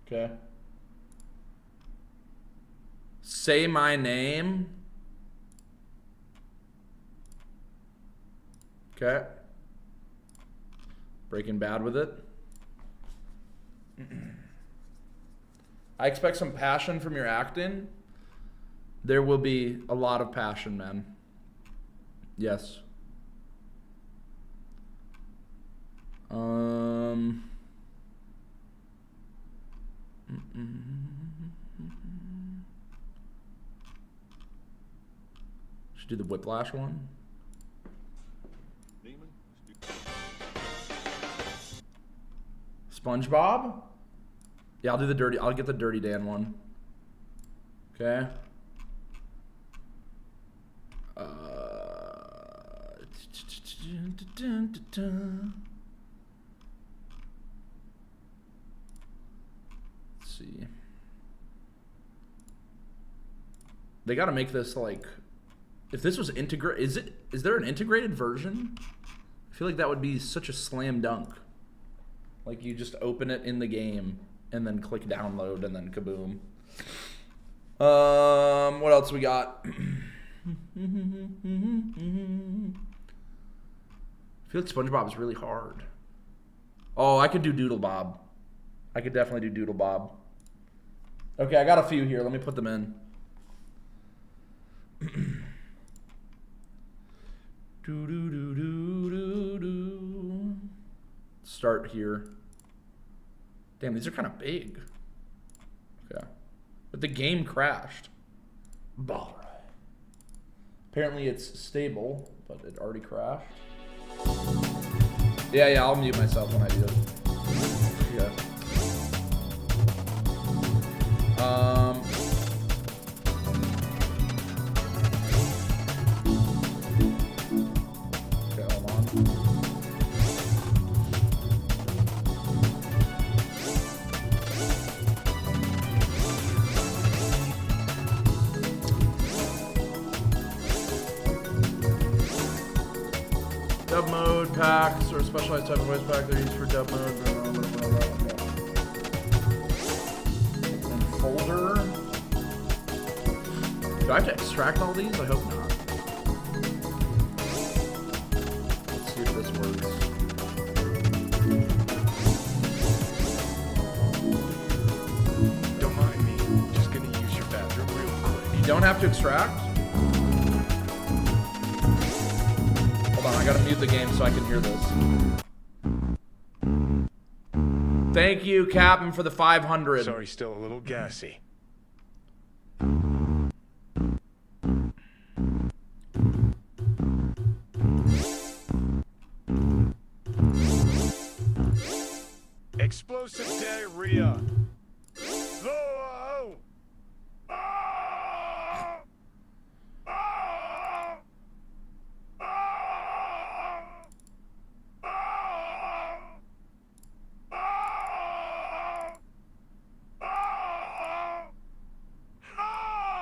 Okay. Say my name. Okay. Breaking Bad with it. I expect some passion from your acting. There will be a lot of passion, man. Yes. Should do the Whiplash one. SpongeBob? Yeah, I'll do the dirty. I'll get the Dirty Dan one. Okay. Let's see. They got to make this like, if this was integrated, is there an integrated version? I feel like that would be such a slam dunk. Like you just open it in the game and then click download and then kaboom. What else we got? I feel like SpongeBob is really hard. Oh, I could do Doodle Bob. I could definitely do Doodle Bob. Okay, I got a few here. Let me put them in. Start here. Damn, these are kind of big. Okay. But the game crashed. Alright. Apparently it's stable, but it already crashed. Yeah, I'll mute myself when I do it. Yeah. Okay, hold on. Dub mode packs or specialized type of voice pack they're used for dub mode. And folder. Do I have to extract all these? I hope not. Let's see if this works. Don't mind me. Just gonna use your bathroom real quick. You don't have to extract? Hold on, I gotta mute the game so I can hear this. Thank you, Captain, for the 500. Sorry, still a little gassy. Explosive diarrhea. Oh! Oh! Oh!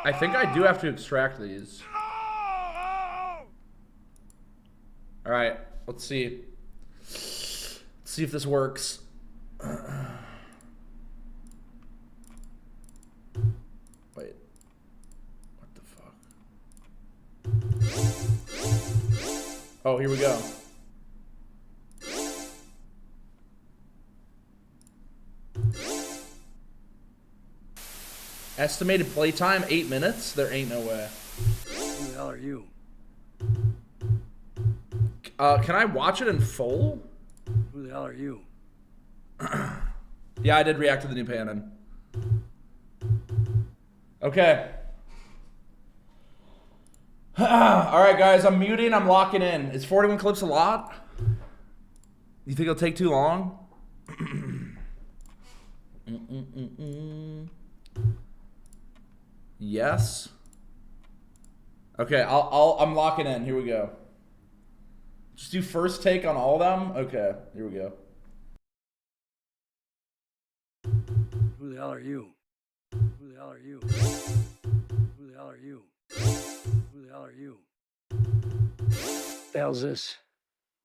I think I do have to extract these. Alright, let's see. Let's see if this works. Wait. What the fuck? Oh, here we go. Estimated playtime, 8 minutes? There ain't no way. Who the hell are you? Can I watch it in full? Who the hell are you? Yeah, I did react to the new Panon. Okay. Alright, guys, I'm muting, I'm locking in. Is 41 clips a lot? You think it'll take too long? Yes. Okay, I'm locking in. Here we go. Just do first take on all of them? Okay, here we go. Who the hell are you? Who the hell are you? Who the hell are you? Who the hell are you? The hell's this?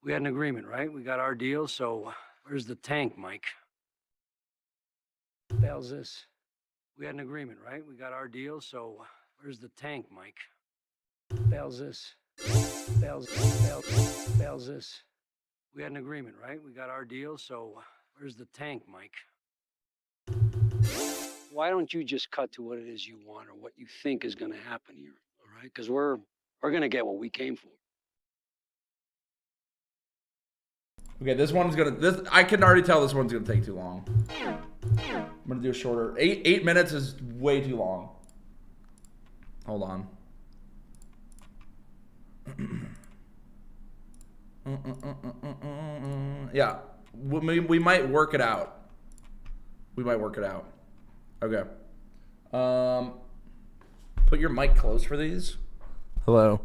We had an agreement, right? We got our deal, so where's the tank, Mike? The hell's this? We had an agreement, right? We got our deal, so where's the tank, Mike? The hell's this? The hell's this? We had an agreement, right? We got our deal, so where's the tank, Mike? Why don't you just cut to what it is you want or what you think is going to happen here, all right? Because we're going to get what we came for. Okay, this one's gonna. I can already tell this one's gonna take too long. I'm gonna do a shorter. 8 minutes is way too long. Hold on. Yeah, we might work it out. We might work it out. Okay. Put your mic close for these. Hello.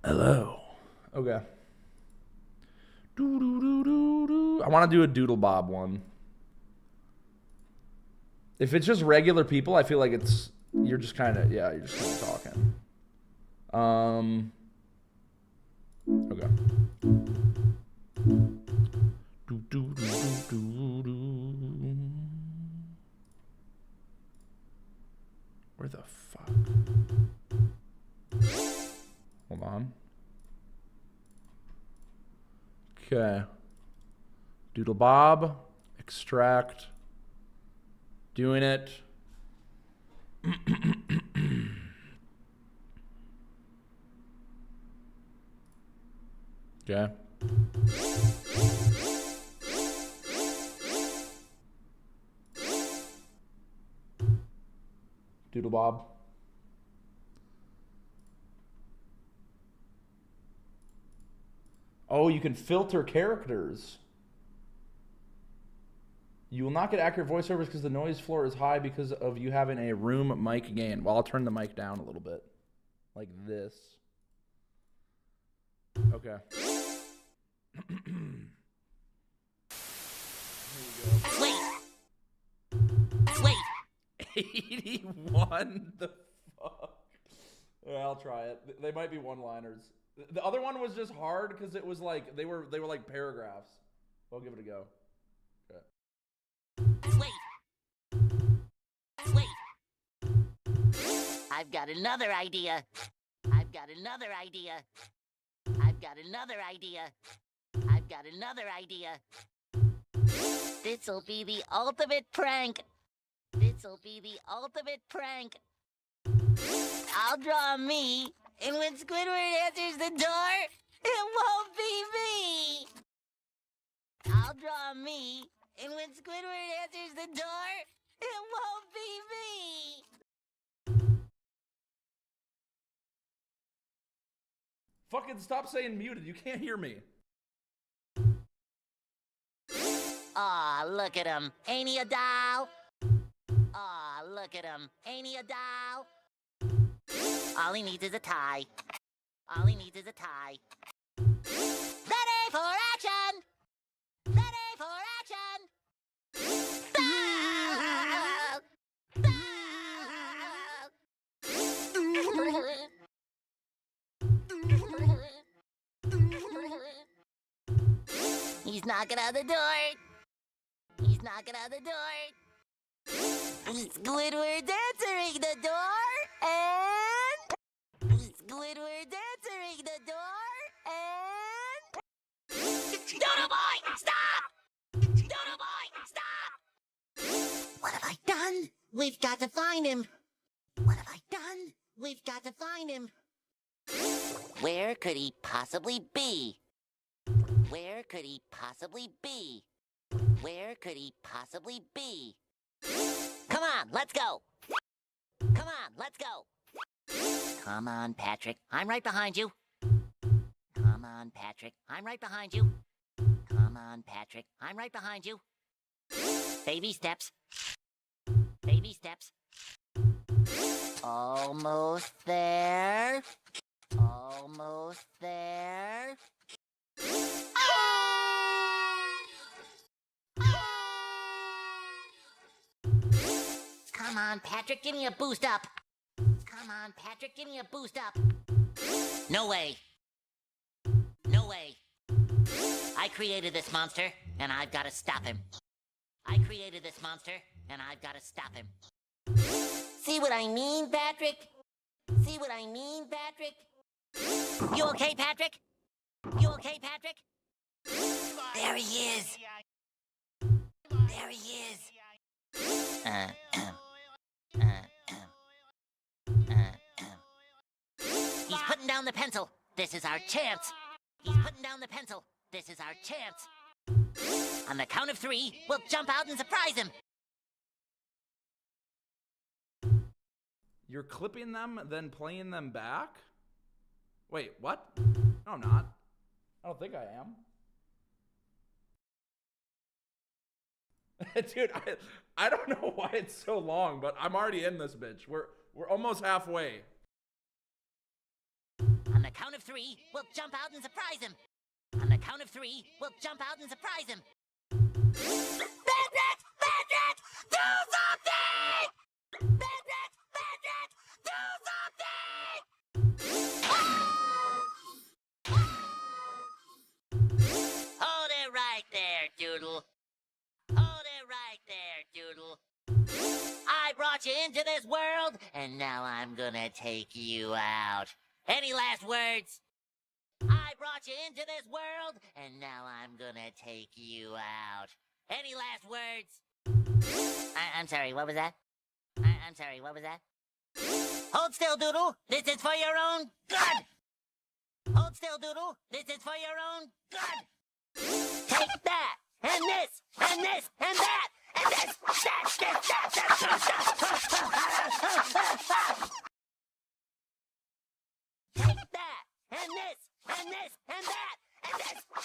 Hello. Okay. I want to do a Doodle Bob one. If it's just regular people, I feel like you're just kind of talking. Okay. Where the fuck? Hold on. Okay. Doodle Bob. Extract. Doing it. Okay. Doodle Bob. Oh, you can filter characters. You will not get accurate voiceovers because the noise floor is high because of you having a room mic gain. Well, I'll turn the mic down a little bit. Like this. Okay. Wait. Wait. 81? The fuck? Yeah, I'll try it. They might be one-liners. The other one was just hard because it was like they were like paragraphs. I'll give it a go. Okay. Wait. I've got another idea. I've got another idea. I've got another idea. I've got another idea. This'll be the ultimate prank. This'll be the ultimate prank. I'll draw me, and when Squidward answers the door, it won't be me. I'll draw me, and when Squidward answers the door, it won't be me. Fucking stop saying muted. You can't hear me. Aw, look at him. Ain't he a doll? Aw, look at him. Ain't he a doll? All he needs is a tie. All he needs is a tie. Ready for action! Ready for action! Ah! He's knocking on the door. He's knocking on the door. Squidward's answering the door, and Squidward's answering the door, and Doodle Boy, stop! Doodle Boy, stop! What have I done? We've got to find him. What have I done? We've got to find him. Where could he possibly be? Where could he possibly be? Where could he possibly be? Come on, let's go! Come on, let's go! Come on, Patrick, I'm right behind you. Come on, Patrick, I'm right behind you. Come on, Patrick, I'm right behind you. Baby steps. Baby steps. Almost there. Almost there. Come on, Patrick, give me a boost up. Come on, Patrick, give me a boost up. No way. No way. I created this monster, and I've got to stop him. I created this monster, and I've got to stop him. See what I mean, Patrick? See what I mean, Patrick? You okay, Patrick? You okay, Patrick? There he is. There he is. He's putting down the pencil. This is our chance. He's putting down the pencil. This is our chance. On the count of 3, we'll jump out and surprise him. You're clipping them, then playing them back? Wait, what? No, I'm not. I don't think I am. Dude, I don't know why it's so long, but I'm already in this bitch. We're almost halfway. On the count of 3, we'll jump out and surprise him. On the count of 3, we'll jump out and surprise him. Patrick! Patrick! Do something! Patrick! Patrick! Do something! Hold it right there, Doodle. Hold it right there, Doodle. I brought you into this world, and now I'm gonna take you out. Any last words? I brought you into this world, and now I'm gonna take you out. Any last words? I'm sorry, what was that? I'm sorry, what was that? Hold still, Doodle. This is for your own good. Hold still, Doodle. This is for your own good. Take that, and this, and this, and that, and this, Take that, and this, and this, and that, and this,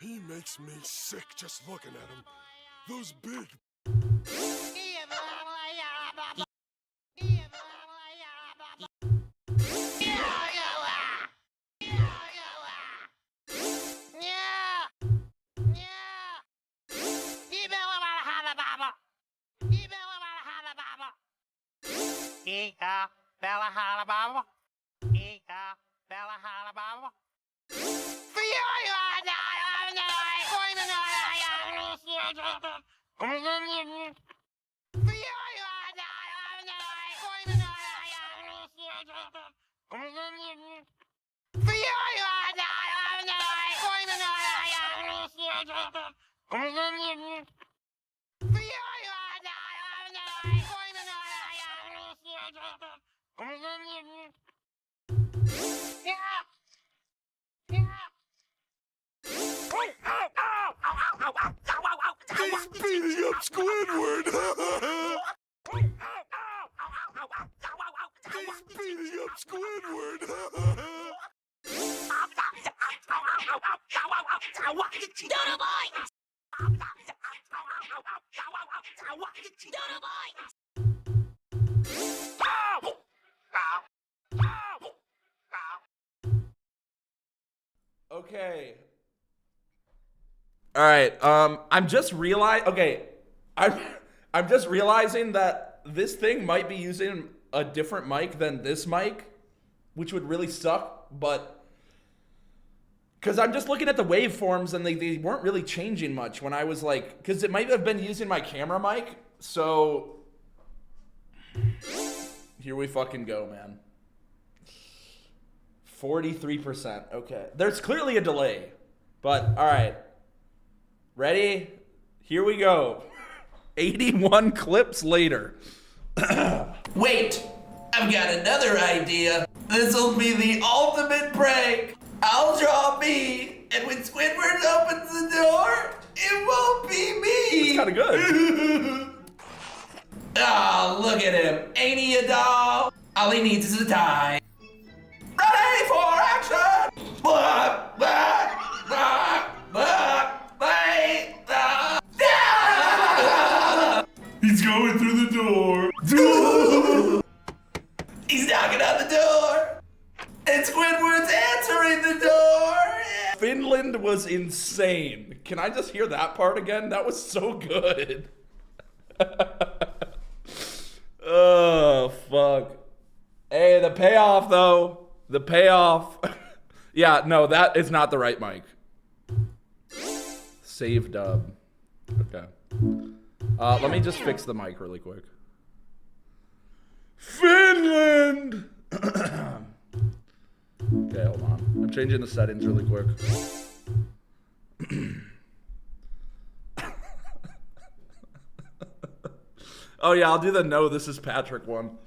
He makes me sick just looking at him. Those big. He's beating up Squidward! He's beating up Squidward! Doodle boy! Doodle boy! Okay. All right. I'm just I'm just realizing that this thing might be using a different mic than this mic, which would really suck, but because I'm just looking at the waveforms and they weren't really changing much when I was like, because it might have been using my camera mic. So here we fucking go, man. 43%. Okay. There's clearly a delay, but all right. Ready? Here we go. 81 clips later. Wait, I've got another idea. This'll be the ultimate prank. I'll draw me, and when Squidward opens the door, it won't be me. That's kind of good. Ah, oh, look at him. Ain't he a doll? All he needs is a tie. Ready for action! Blah, blah, blah, blah, blah. He's going through the door. He's knocking on the door. And Squidward's answering the door. Finland was insane. Can I just hear that part again? That was so good. Oh, fuck. Hey, the payoff, though. The payoff. Yeah, no, that is not the right mic. Save dub. Okay. Let me just fix the mic really quick. Finland! Okay, hold on. I'm changing the settings really quick. Oh yeah, I'll do the no, this is Patrick one.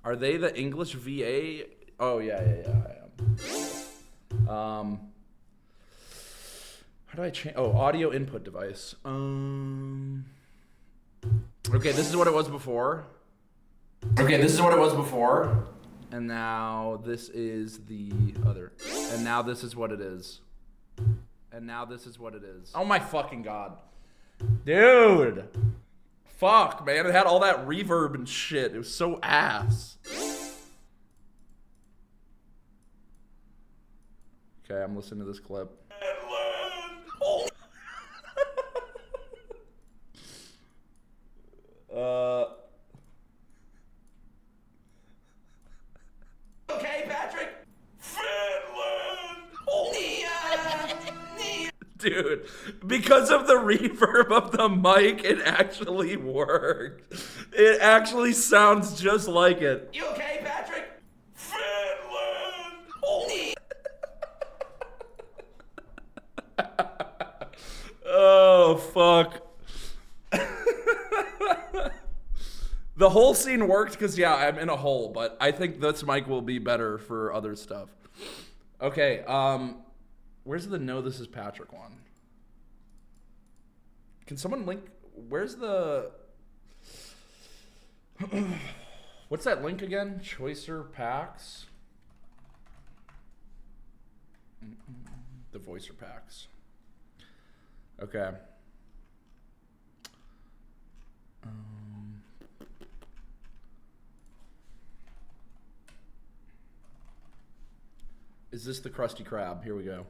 Are they the English VA? Oh yeah, I am. How do I change? Oh, audio input device. Okay, this is what it was before. And now this is the other. And now this is what it is. Oh my fucking god. Dude. Fuck, man. It had all that reverb and shit. It was so ass. Okay, I'm listening to this clip. Okay, Patrick. Finland. Dude, because of the reverb of the mic, it actually worked. It actually sounds just like it. You okay, Patrick? Finland. Oh, fuck. The whole scene worked because, yeah, I'm in a hole, but I think this mic will be better for other stuff. Okay, where's the no, this is Patrick one? Can someone link, where's the, what's that link again? Choicer packs? The voicer packs. Okay. Is this the Krusty Krab? Here we go.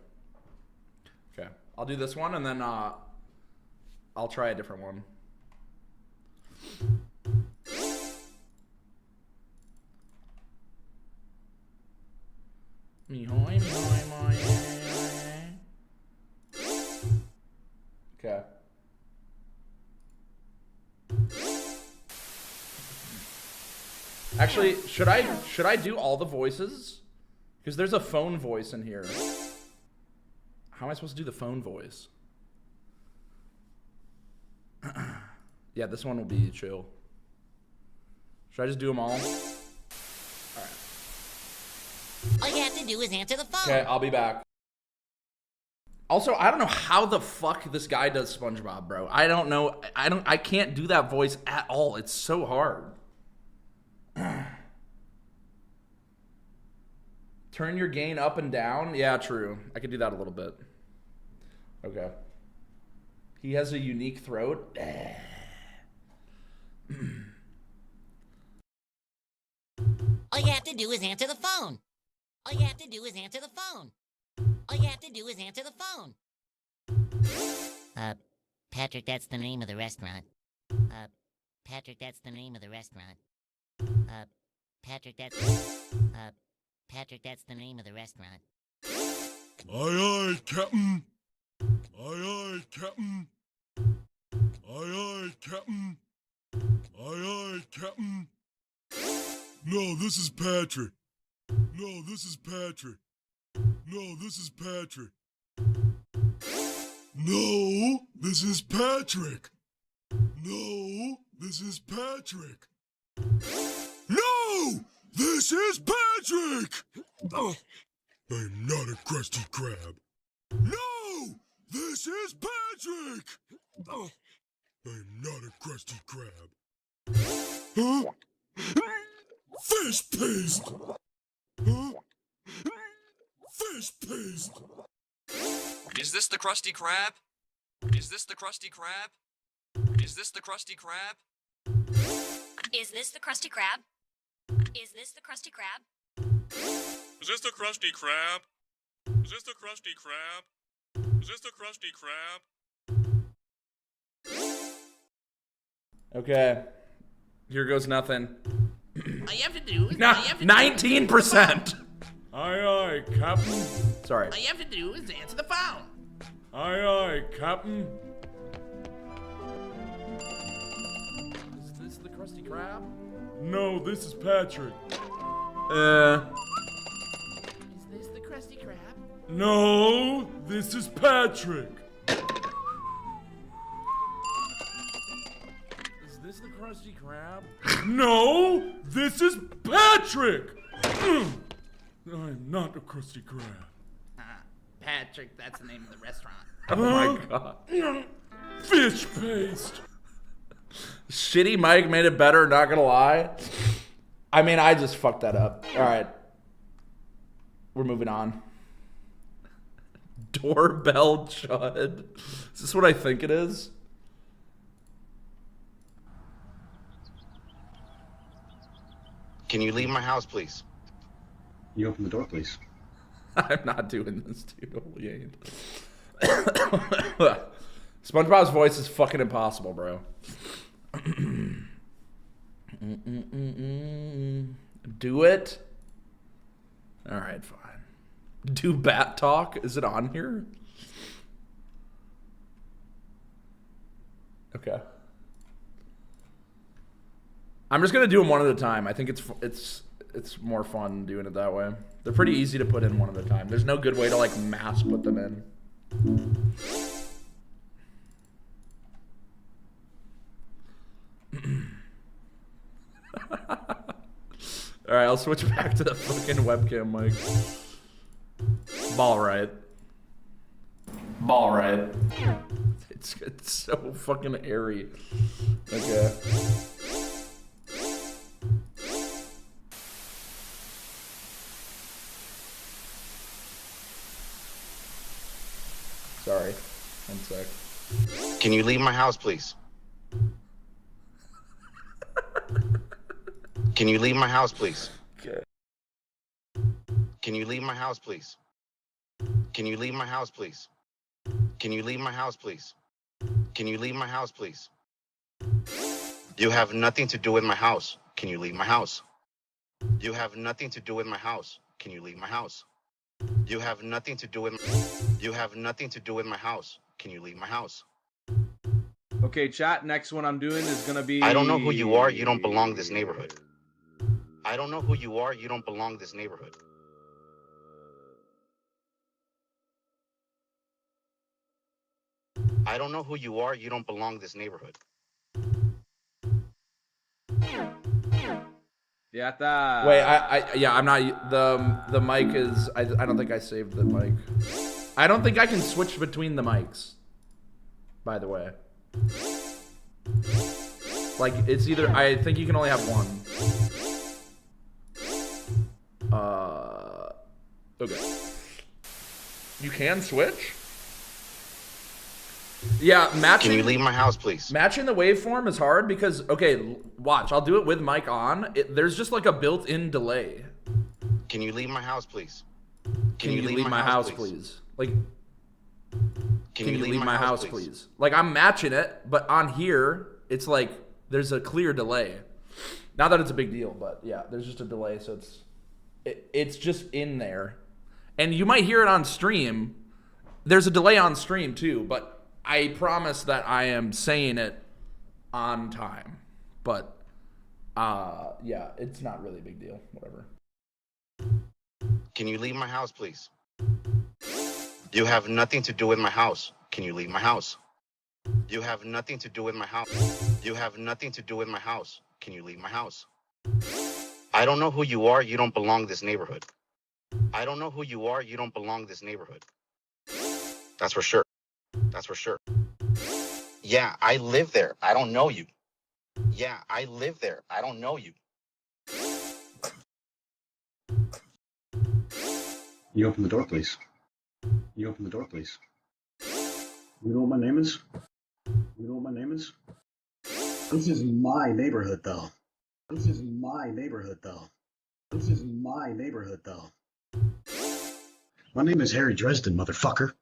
Okay. I'll do this one and then I'll try a different one. Okay. Actually, should I do all the voices? Because there's a phone voice in here. How am I supposed to do the phone voice? Yeah, this one will be chill. Should I just do them all? Alright. All you have to do is answer the phone. Okay, I'll be back. Also, I don't know how the fuck this guy does SpongeBob, bro. I don't know. I can't do that voice at all. It's so hard. Turn your gain up and down. Yeah, true. I could do that a little bit. Okay. He has a unique throat. All you have to do is answer the phone. All you have to do is answer the phone. All you have to do is answer the phone. Patrick, that's the name of the restaurant. Patrick, that's the name of the restaurant. Patrick, that's the name of the restaurant. Aye, aye, Captain. Aye, aye, Captain. Aye, aye, Captain. Aye, aye, Captain. No, this is Patrick. No, this is Patrick. No, this is Patrick. No, this is Patrick. No, this is Patrick. No, this is Patrick. Oh, I'm not a Krusty Krab. No, this is Patrick. Oh, I'm not a Krusty Krab. Huh? Fish paste. Huh? Fish paste. Is this the Krusty Krab? Is this the Krusty Krab? Is this the Krusty Krab? Is this the Krusty Krab? Is this the Krusty Krab? Is this the Krusty Krab? Is this the Krusty Krab? Is this the Krusty Krab? Okay. Here goes nothing. All you have to do is 19%. Aye, aye, Captain. Sorry. All you have to do is answer the phone. Aye, aye, Captain. Is this the Krusty Krab? No, this is Patrick. Is this the Krusty Krab? No, this is Patrick. Is this the Krusty Krab? No, this is Patrick. I'm not a Krusty Krab. Patrick, that's the name of the restaurant. Oh my god. Fish paste. Shitty Mike made it better, not gonna lie. I mean, I just fucked that up. Alright. We're moving on. Doorbell Chud. Is this what I think it is? Can you leave my house, please? You open the door, please. I'm not doing this, dude. Holy ain't. SpongeBob's voice is fucking impossible, bro. Do it? Alright, fine. Do bat talk? Is it on here? Okay. I'm just gonna do them one at a time. I think it's more fun doing it that way. They're pretty easy to put in one at a time. There's no good way to like mass put them in. Alright, I'll switch back to the fucking webcam mic. Ball right. Ball right. It's so fucking airy. Okay. Can you leave my house, please? Can you leave my house, please? Okay. Can you leave my house, please? Can you leave my house, please? Can you leave my house, please? Can you leave my house, please? You have nothing to do with my house. Can you leave my house? You have nothing to do with my house. Can you leave my house? You have nothing to do with You have nothing to do with my house. Can you leave my house? Okay, chat. Next one I'm doing is gonna be. I don't know who you are. You don't belong in this neighborhood. I don't know who you are. You don't belong in this neighborhood. I don't know who you are. You don't belong in this neighborhood. Yeah, that. Wait, yeah, I'm not. The mic is. I don't think I saved the mic. I don't think I can switch between the mics. By the way, like it's either. I think you can only have one. Okay. You can switch? Yeah, matching. Can you leave my house, please? Matching the waveform is hard because, okay, watch. I'll do it with mic on. There's just like a built-in delay. Can you leave my house, please? Can you leave my house, please? Like, can you leave my house, please? Like, I'm matching it, but on here, it's like there's a clear delay. Not that it's a big deal, but yeah, there's just a delay, so it's just in there. And you might hear it on stream. There's a delay on stream too, but I promise that I am saying it on time. But yeah, it's not really a big deal. Whatever. Can you leave my house, please? You have nothing to do with my house. Can you leave my house? You have nothing to do with my house. You have nothing to do with my house. Can you leave my house? I don't know who you are. You don't belong in this neighborhood. I don't know who you are. You don't belong in this neighborhood. That's for sure. That's for sure. Yeah, I live there. I don't know you. Yeah, I live there. I don't know you. You open the door, please. You open the door, please. You know what my name is? You know what my name is? This is my neighborhood, though. This is my neighborhood, though. This is my neighborhood, though. My name is Harry Dresden, motherfucker.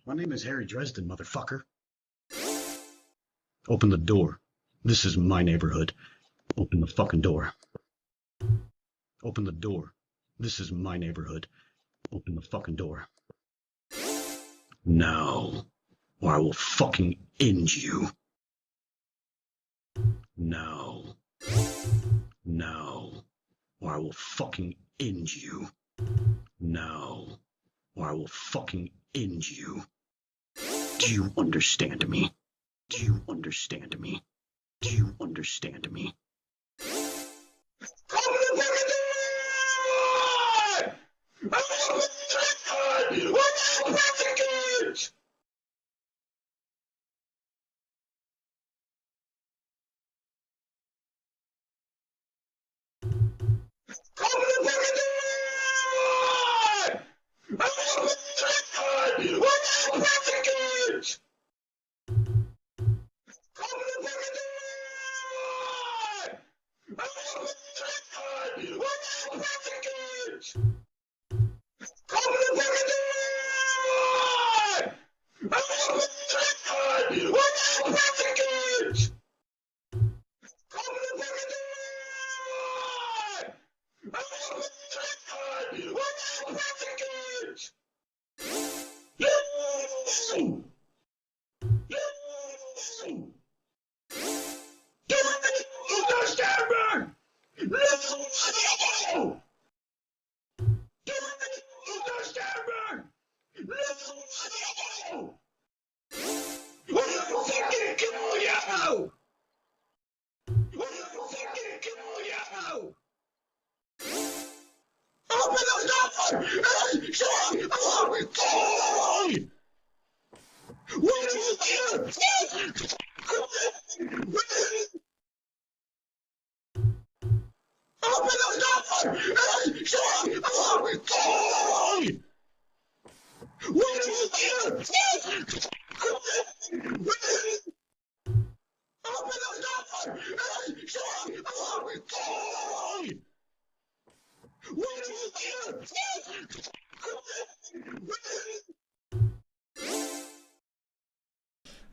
My name is Harry Dresden, motherfucker. Open the door. This is my neighborhood. Open the fucking door. Open the door. This is my neighborhood. Open the fucking door. Now, or I will fucking end you. Now. Now, or I will fucking end you. Now, or I will fucking end you. Do you understand me? Do you understand me? Do you understand me?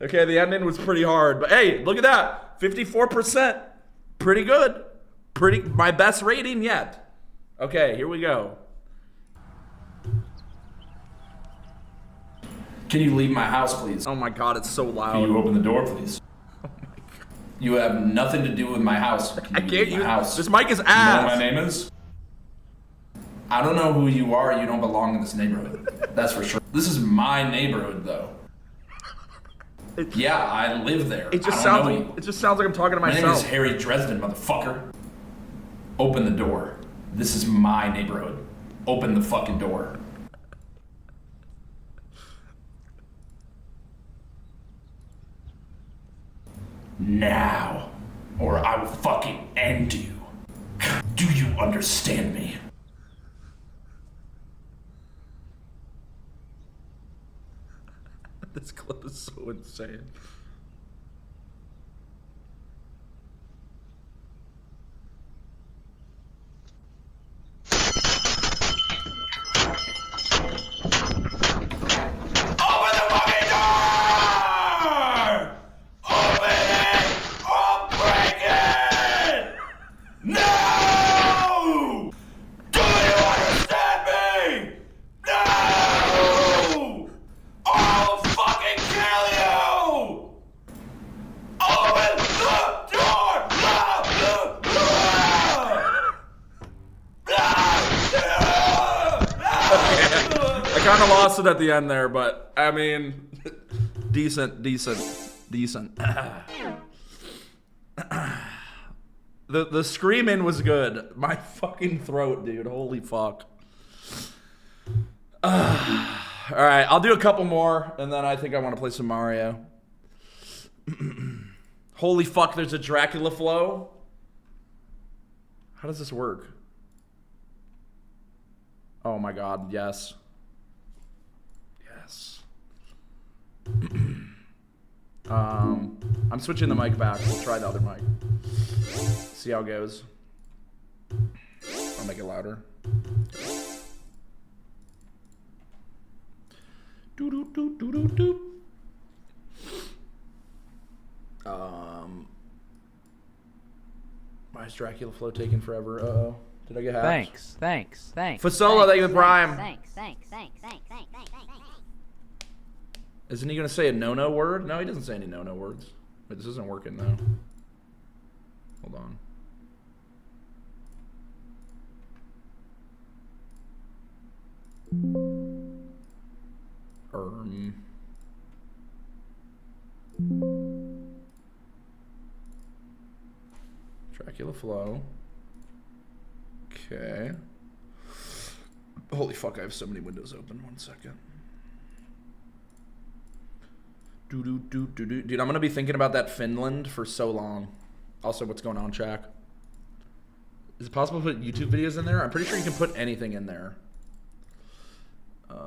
Okay, the ending was pretty hard. But hey, look at that. 54%. Pretty good. My best rating yet. Okay, here we go. Can you leave my house, please? Oh my god, it's so loud. Can you open the door, please? Oh my god. You have nothing to do with my house. I can't use house. This mic is You know ass. what my name is? I don't know who you are. You don't belong in this neighborhood. That's for sure. This is my neighborhood, though. Yeah, I live there. It just I don't know you. It just sounds like I'm talking to My myself. name is Harry Dresden, motherfucker. Open the door. This is my neighborhood. Open the fucking door. Now, or I will fucking end you. Do you understand me? This clip is so insane. No! Do you understand me? No! I'll fucking kill you! Open the door! I kind of lost it at the end there, but I mean, decent. The screaming was good. My fucking throat, dude. Holy fuck. All right, I'll do a couple more, and then I think I want to play some Mario. Holy fuck, there's a Dracula flow. How does this work? Oh my god, yes. Yes. I'm switching the mic back. We'll try the other mic. See how it goes. I'll make it louder. Why is Dracula flow taking forever? Uh-oh. Did I get hacked? Thanks. Fasola, thank you for Prime. Thanks. Isn't he gonna say a no-no word? No, he doesn't say any no-no words. Wait, this isn't working though. Hold on. Dracula flow. Okay. Holy fuck, I have so many windows open. 1 second. Dude, I'm gonna be thinking about that Finland for so long. Also, what's going on, Shaq? Is it possible to put YouTube videos in there? I'm pretty sure you can put anything in there. Okay.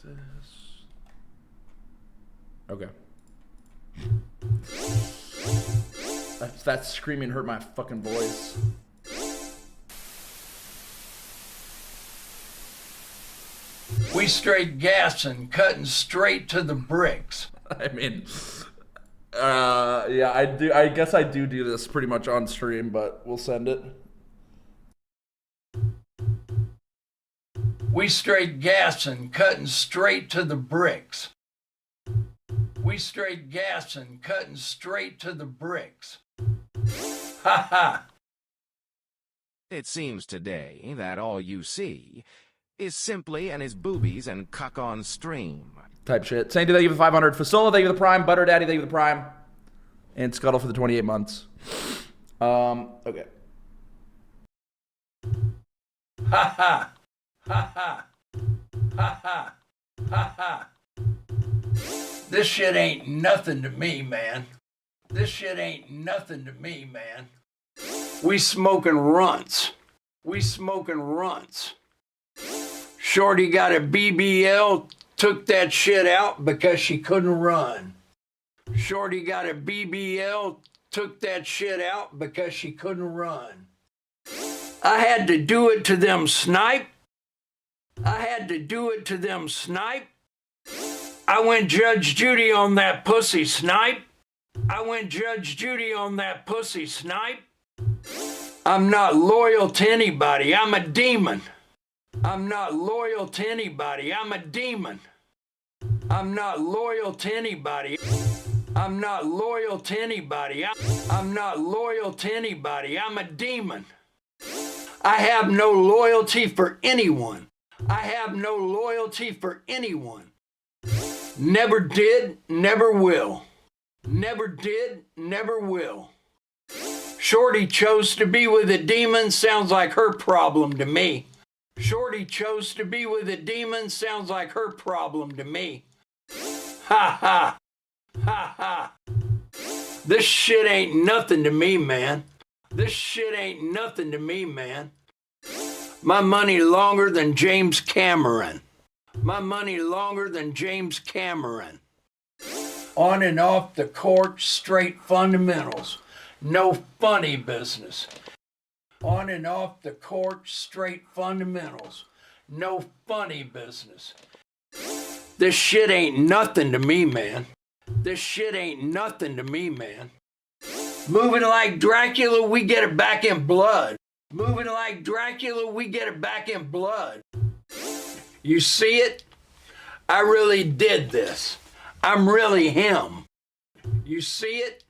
Do this. Okay. That screaming hurt my fucking voice. We straight gassing, cutting straight to the bricks. I mean, yeah, I do. I guess I do this pretty much on stream, but we'll send it. We straight gassing, cutting straight to the bricks. We straight gassing, cutting straight to the bricks. Ha ha! It seems today that all you see is simply and his boobies and cuck on stream. Type shit. Saint, thank you for the 500. Fasola, thank you for the Prime. Butter Daddy, thank you for the Prime. And Scuttle for the 28 months. Okay. Ha ha! Ha ha! Ha ha! Ha ha! This shit ain't nothing to me, man. This shit ain't nothing to me, man. We smoking runts. We smoking runts. Shorty got a BBL, took that shit out because she couldn't run. Shorty got a BBL, took that shit out because she couldn't run. I had to do it to them snipe. I had to do it to them snipe. I went Judge Judy on that pussy snipe. I went Judge Judy on that pussy snipe. I'm not loyal to anybody. I'm a demon. I'm not loyal to anybody. I'm a demon. I'm not loyal to anybody. I'm not loyal to anybody. I'm not loyal to anybody. I'm a demon. I have no loyalty for anyone. I have no loyalty for anyone. Never did, never will. Never did, never will. Shorty chose to be with a demon, sounds like her problem to me. Shorty chose to be with a demon, sounds like her problem to me. Ha ha. Ha ha. This shit ain't nothing to me, man. This shit ain't nothing to me, man. My money longer than James Cameron. My money longer than James Cameron. On and off the court, straight fundamentals. No funny business. On and off the court, straight fundamentals. No funny business. This shit ain't nothing to me, man. This shit ain't nothing to me, man. Moving like Dracula, we get it back in blood. Moving like Dracula, we get it back in blood. You see it? I really did this. I'm really him. You see it?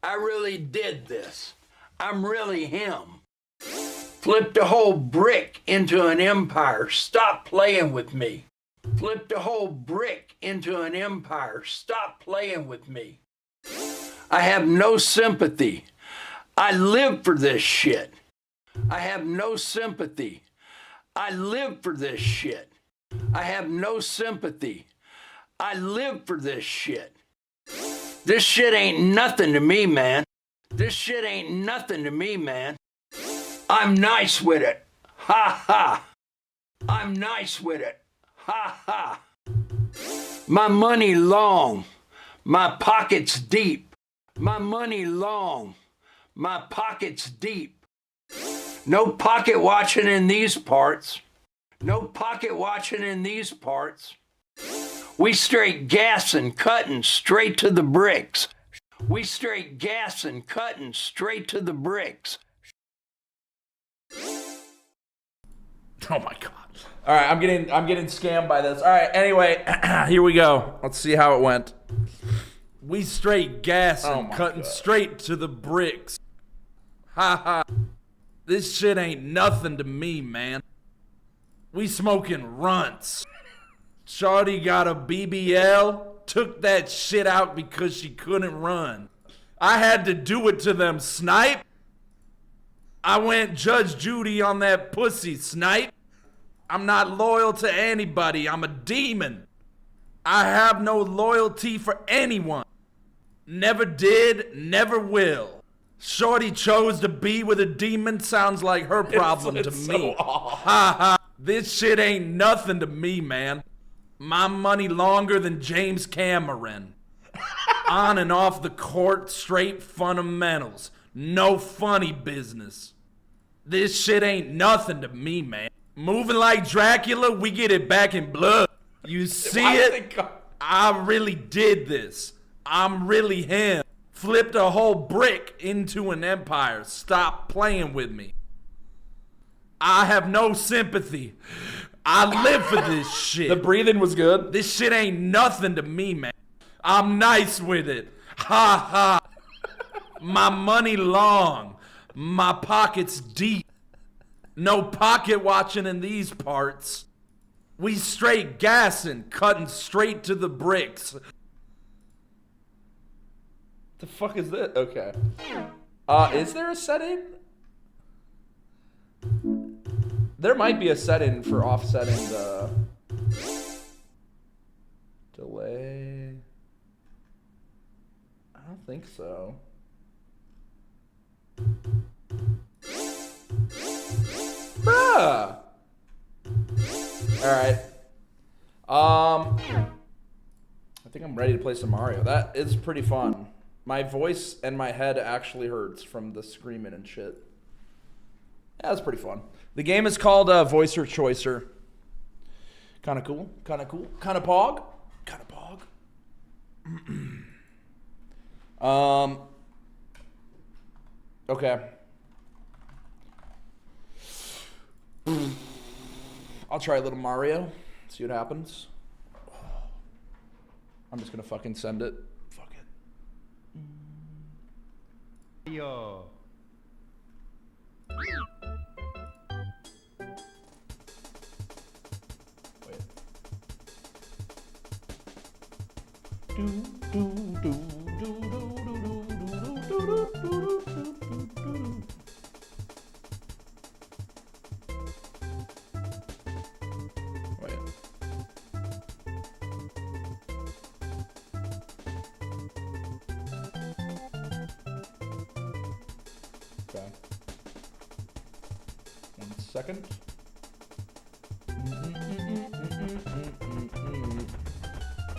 I really did this. I'm really him. Flipped a whole brick into an empire. Stop playing with me. Flipped a whole brick into an empire. Stop playing with me. I have no sympathy. I live for this shit. I have no sympathy. I live for this shit. I have no sympathy. I live for this shit. This shit ain't nothing to me, man. This shit ain't nothing to me, man. I'm nice with it. Ha ha. I'm nice with it. Ha ha. My money long. My pockets deep. My money long. My pockets deep. No pocket watching in these parts. No pocket watching in these parts. We straight gassing, cutting straight to the bricks. We straight gassing, cutting straight to the bricks. Oh my god. All right, I'm getting scammed by this. All right, anyway, here we go. Let's see how it went. We straight gassing, cutting straight to the bricks. Ha ha. This shit ain't nothing to me, man. We smoking runts. Shawty got a BBL, took that shit out because she couldn't run. I had to do it to them, snipe. I went Judge Judy on that pussy, snipe. I'm not loyal to anybody. I'm a demon. I have no loyalty for anyone. Never did, never will. Shorty chose to be with a demon, sounds like her problem to me. Ha ha. This shit ain't nothing to me, man. My money longer than James Cameron. On and off the court, straight fundamentals. No funny business. This shit ain't nothing to me, man. Moving like Dracula, we get it back in blood. You see it? I really did this. I'm really him. Flipped a whole brick into an empire. Stop playing with me. I have no sympathy. I live for this shit. The breathing was good. This shit ain't nothing to me, man. I'm nice with it. Ha ha. My money long. My pockets deep. No pocket watching in these parts. We straight gassing, cutting straight to the bricks. The fuck is this? Okay. Is there a setting? There might be a setting for offsetting the delay. I don't think so. Bruh. Alright. I think I'm ready to play some Mario. That is pretty fun. My voice and my head actually hurts from the screaming and shit. Yeah, that's pretty fun. The game is called Voicer Choicer. Kind of cool. Kind of cool. Kind of pog. Kind of pog. Okay. I'll try a little Mario. See what happens. I'm just gonna fucking send it. Fuck it. Yo. Wait. Do do do do do. Wait. Okay. 1 second.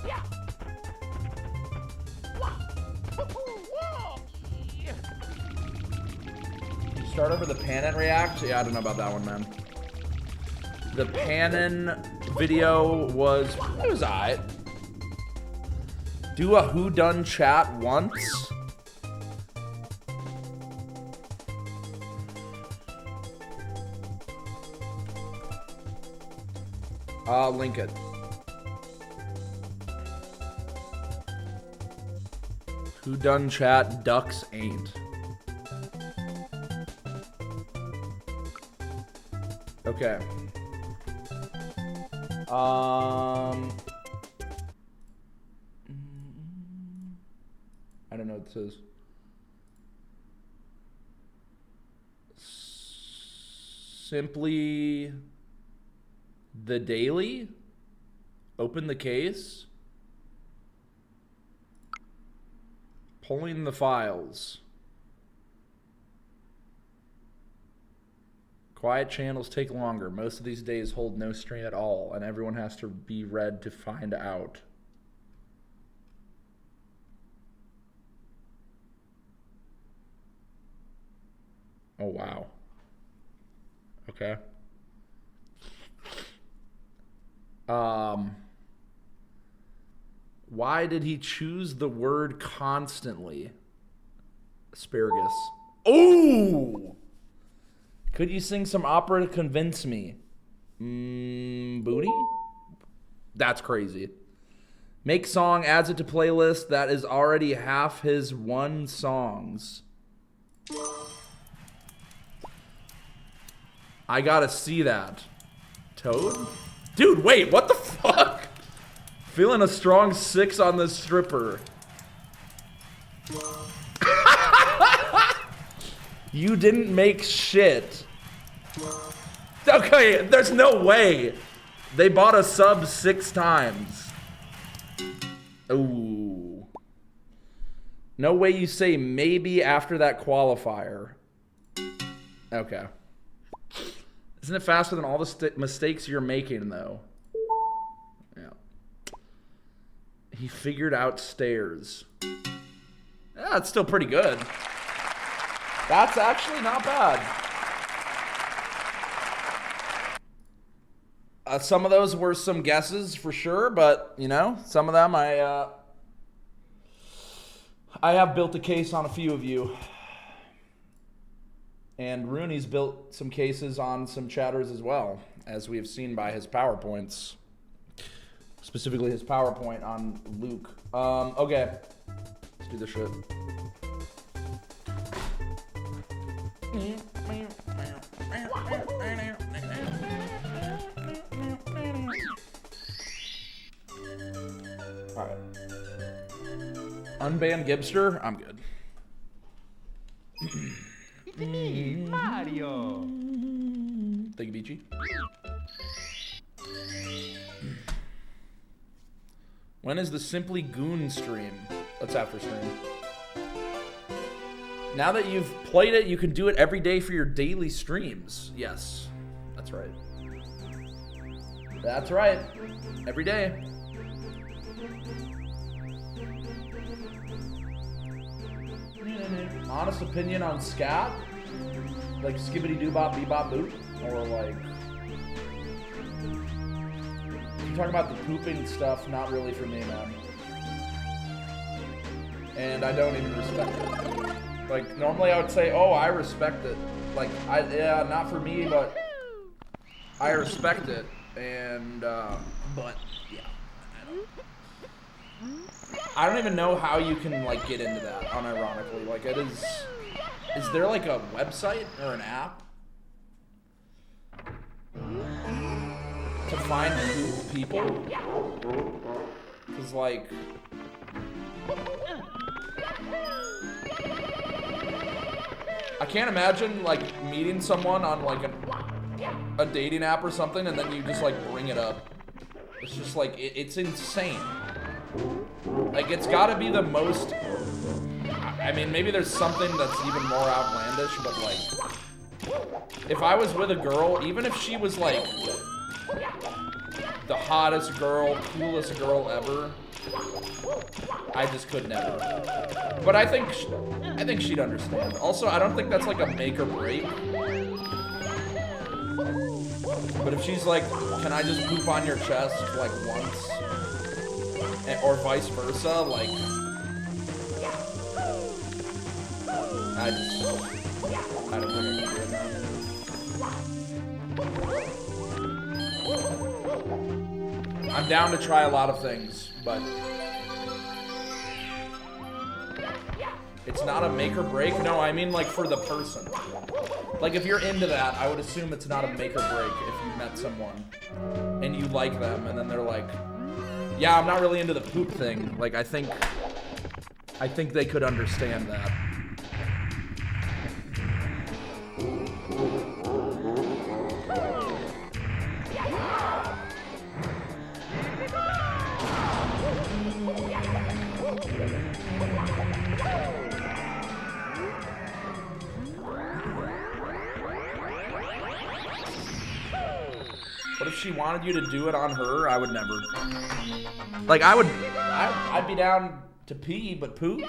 Yeah. Start over the Panin react? Yeah, I don't know about that one, man. The Panin video was, it was alright. Do a who done chat once? I'll link it. Who done chat ducks ain't. Okay. I don't know what this is. Simply the daily. Open the case. Pulling the files. Quiet channels take longer. Most of these days hold no strain at all, and everyone has to be read to find out. Oh, wow. Okay. Why did he choose the word constantly? Asparagus. Oh! Could you sing some opera to convince me? Booty? That's crazy. Make song, adds it to playlist that is already half his one songs. I gotta see that. Toad? Dude, wait, what the fuck? Feeling a strong 6 on this stripper. You didn't make shit. Okay, there's no way. They bought a sub 6 times. Ooh. No way you say maybe after that qualifier. Okay. Isn't it faster than all the mistakes you're making, though? Yeah. He figured out stairs. Yeah, it's still pretty good. That's actually not bad. Some of those were some guesses for sure, but, you know, some of them I have built a case on a few of you. And Rooney's built some cases on some chatters as well, as we have seen by his PowerPoints. Specifically his PowerPoint on Luke. Okay. Let's do this shit. Alright. Unban Gibster? I'm good. It's me, Mario. Thank you, Beachy. When is the Simply Goon stream? That's after stream. Now that you've played it, you can do it every day for your daily streams. Yes, that's right. That's right. Every day. Honest opinion on scat? Like skibbity doo bop bebop boop? Or like... If you're talking about the pooping stuff, not really for me, man. and I don't even respect it. Like, normally I would say, oh, I respect it. Like, yeah, not for me, but I respect it, and, but, yeah, I don't even know how you can, like, get into that, unironically. Like, it is there, like, a website or an app to find poop people? Because, like, I can't imagine, like, meeting someone on, like, a dating app or something, and then you just, like, bring it up. It's just, like, it's insane. Like, it's gotta be the most... I mean, maybe there's something that's even more outlandish, but, like... If I was with a girl, even if she was, like... the hottest girl, coolest girl ever... I just could never. But I think she'd understand. Also, I don't think that's like a make or break. But if she's like, can I just poop on your chest like once? Or vice versa, like... I don't think I can do it now. I'm down to try a lot of things, but... It's not a make or break? No, I mean like for the person. Like if you're into that, I would assume it's not a make or break if you met someone and you like them and then they're like, yeah, I'm not really into the poop thing. Like I think they could understand that. What if she wanted you to do it on her? I would never. Like, I'd be down to pee, but poop?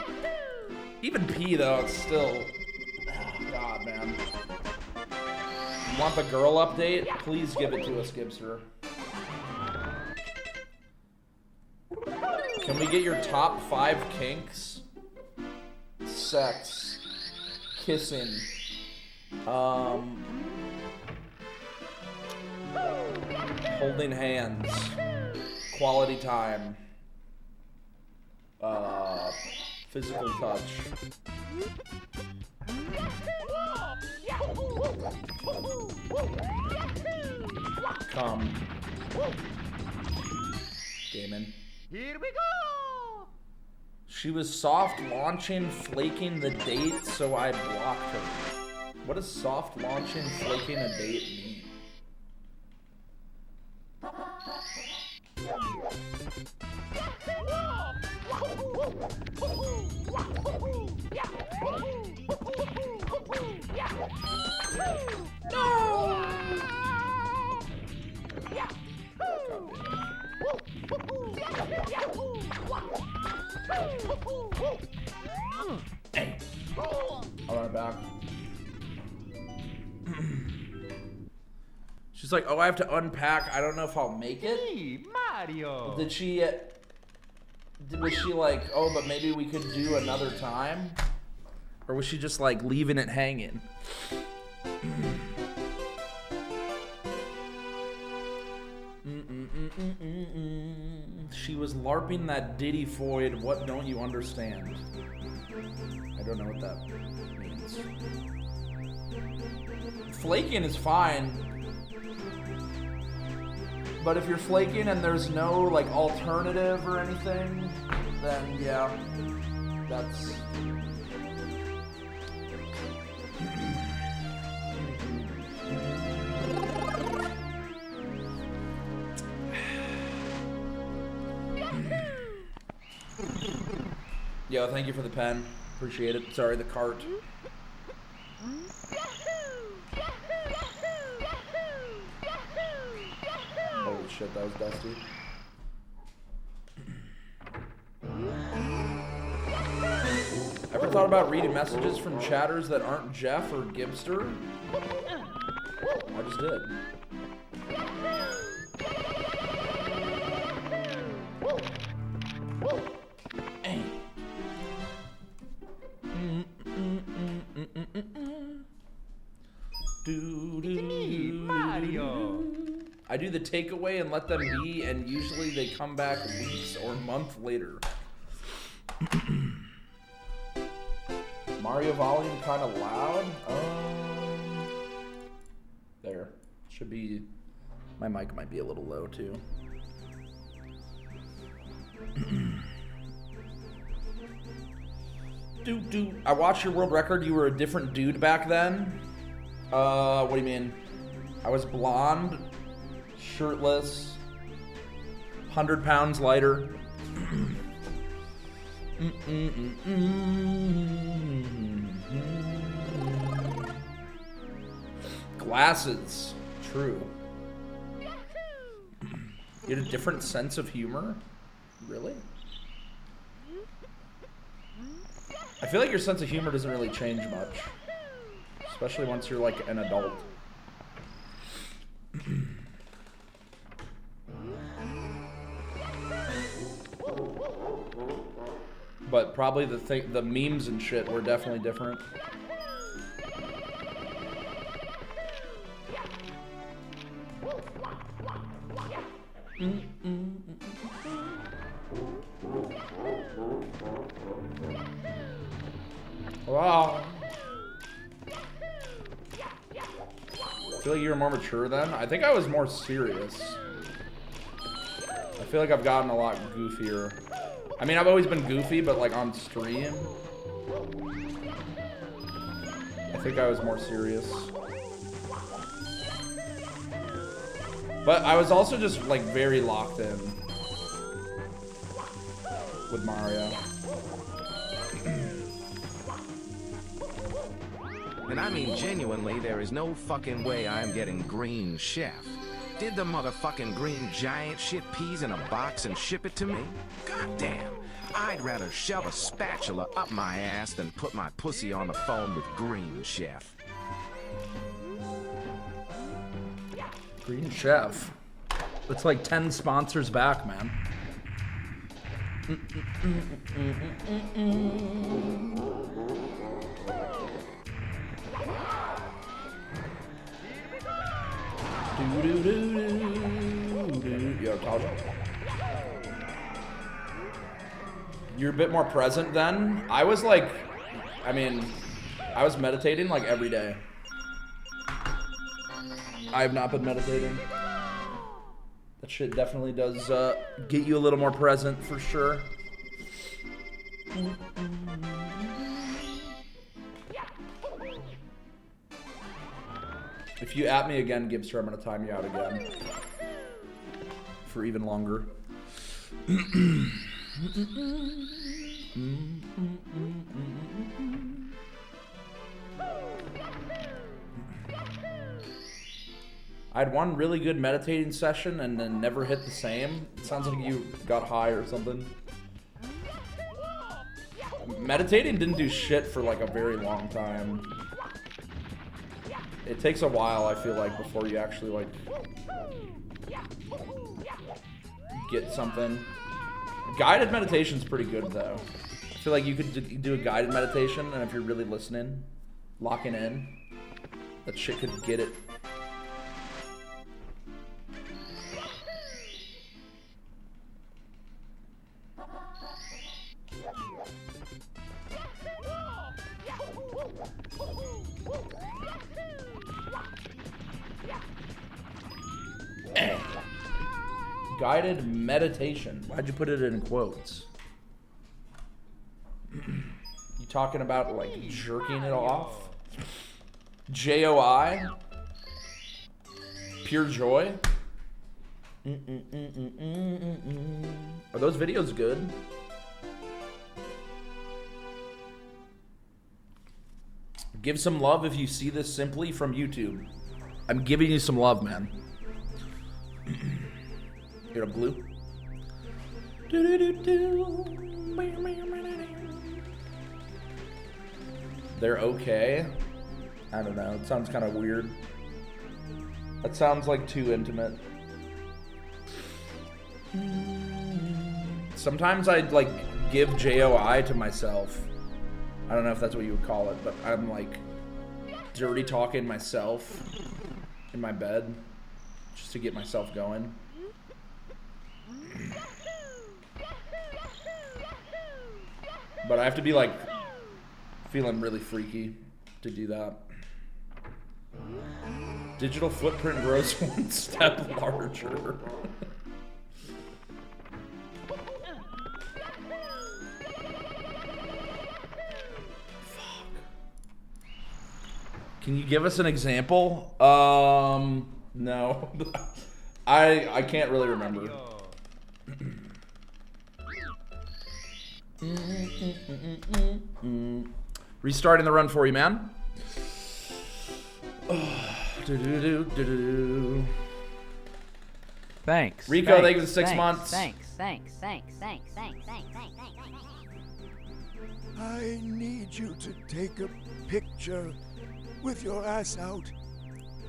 Even pee, though, it's still... Oh, God, man. You want the girl update? Please give it to us, Gibster. Can we get your top 5 kinks? Sex. Kissing. Holding hands. Quality time. Physical touch. Come. Damon. Here we go! She was soft launching, flaking the date, so I blocked her. What does soft launching, flaking a date mean? Hey, I'll run it back. She's like, oh, I have to unpack. I don't know if I'll make it. Hey, Mario. Was she like, oh, but maybe we could do another time? Or was she just like leaving it hanging? She was LARPing that Diddy Foyd. What don't you understand? I don't know what that means. Flaking is fine. But if you're flaking and there's no like alternative or anything, then yeah, that's... Yo, thank you for the pen. Appreciate it. Sorry, the cart. Holy shit, that was dusty. Ever thought about reading messages from chatters that aren't Jeff or Gibster? I just did. the takeaway and let them be, and usually they come back weeks or month later. Mario volume kind of loud. There. Should be... My mic might be a little low, too. Dude. I watched your world record. You were a different dude back then. What do you mean? I was blonde, shirtless, 100 pounds lighter. Glasses. True. You had a different sense of humor? Really? I feel like your sense of humor doesn't really change much. Especially once you're like an adult. But probably the memes and shit were definitely different. Wow. I feel like you were more mature then. I think I was more serious. I feel like I've gotten a lot goofier. I mean, I've always been goofy, but like on stream, I think I was more serious. But I was also just like very locked in with Mario. And I mean genuinely, there is no fucking way I'm getting Green Chef. Did the motherfucking green giant shit peas in a box and ship it to me? Goddamn. I'd rather shove a spatula up my ass than put my pussy on the phone with Green Chef. Green Chef. It's like 10 sponsors back, man. Yo, Taj. You're a bit more present then. I was like, I mean, I was meditating like every day. I have not been meditating. That shit definitely does get you a little more present for sure. If you at me again, Gibster, I'm gonna time you out again. For even longer. I had one really good meditating session and then never hit the same. It sounds like you got high or something. Meditating didn't do shit for like a very long time. It takes a while, I feel like, before you actually like get something. Guided meditation's pretty good though. I feel like you could do a guided meditation, and if you're really listening, locking in, that shit could get it. Guided meditation. Why'd you put it in quotes? You talking about like jerking it off? J-O-I? Pure joy? Are those videos good? Give some love if you see this simply from YouTube. I'm giving you some love, man. You're a blue. They're okay. I don't know. It sounds kind of weird. That sounds like too intimate. Sometimes I'd like give JOI to myself. I don't know if that's what you would call it, but I'm like dirty talking myself in my bed. just to get myself going. But I have to be like feeling really freaky to do that. Digital footprint grows 1 step larger. Can you give us an example? No. I can't really remember. Restarting the run for you, man. Thanks. Rico, thank you for the 6 months. Thanks. I need you to take a picture with your ass out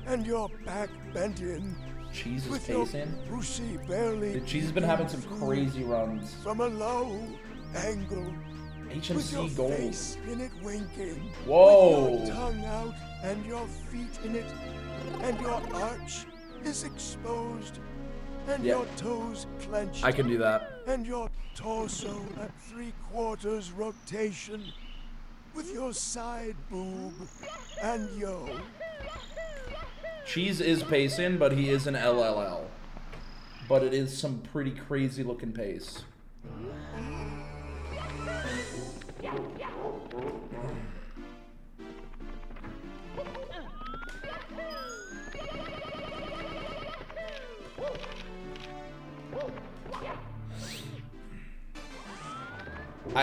and your back bent in. Cheese is with your pacing. pussy barely. The Cheese has been having some crazy runs. From a low angle. HMC with your gold. face in it winking. Whoa. With your tongue out and your feet in it. And your arch is exposed. And Yeah. your toes clenched. I can do that. And your torso at 3/4 rotation. With your side boob and yo. Cheese is pacing, but he is an LLL. But it is some pretty crazy looking pace.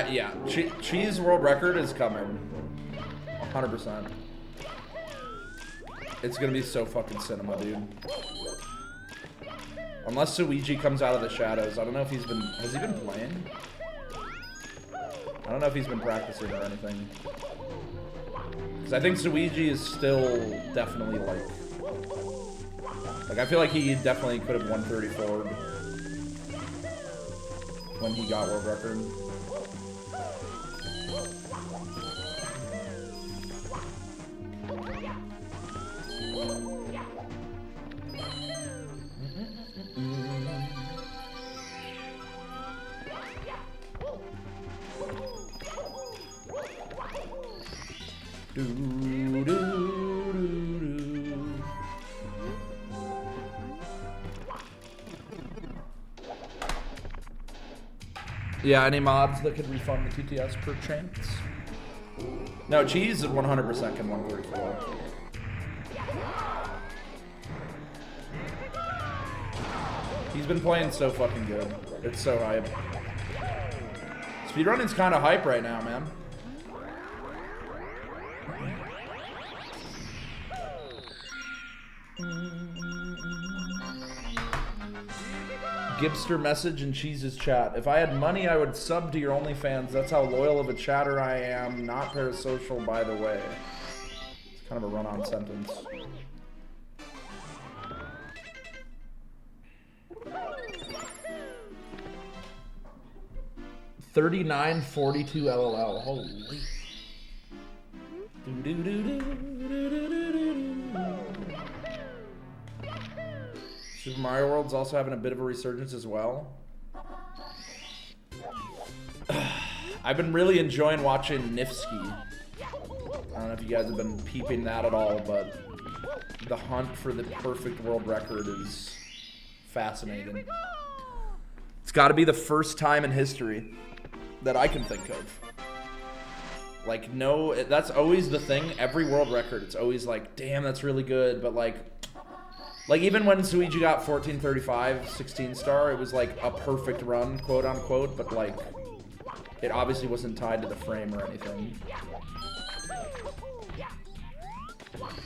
Yeah, Cheese world record is coming. 100%. It's gonna be so fucking cinema, dude. Unless Suiji comes out of the shadows. I don't know if has he been playing? I don't know if he's been practicing or anything. Because I think Suiji is still definitely like I feel like he definitely could have 134 when he got world record. Yeah, any mods that could refund the TTS per chance? No, Cheese 100% can 134. He's been playing so fucking good. It's so hype. Speedrunning's kind of hype right now, man. Gibster message in Cheese's chat. If I had money, I would sub to your OnlyFans. That's how loyal of a chatter I am. Not parasocial, by the way. It's kind of a run-on sentence. $39.42 LLL. Holy. Super Mario World's also having a bit of a resurgence as well. I've been really enjoying watching Nifsky. I don't know if you guys have been peeping that at all, but the hunt for the perfect world record is fascinating. It's got to be the first time in history that I can think of. Like, no, that's always the thing. Every world record, it's always like, damn, that's really good, but like even when Suiji got 1435 16 star, it was like a perfect run, quote unquote, but like it obviously wasn't tied to the frame or anything.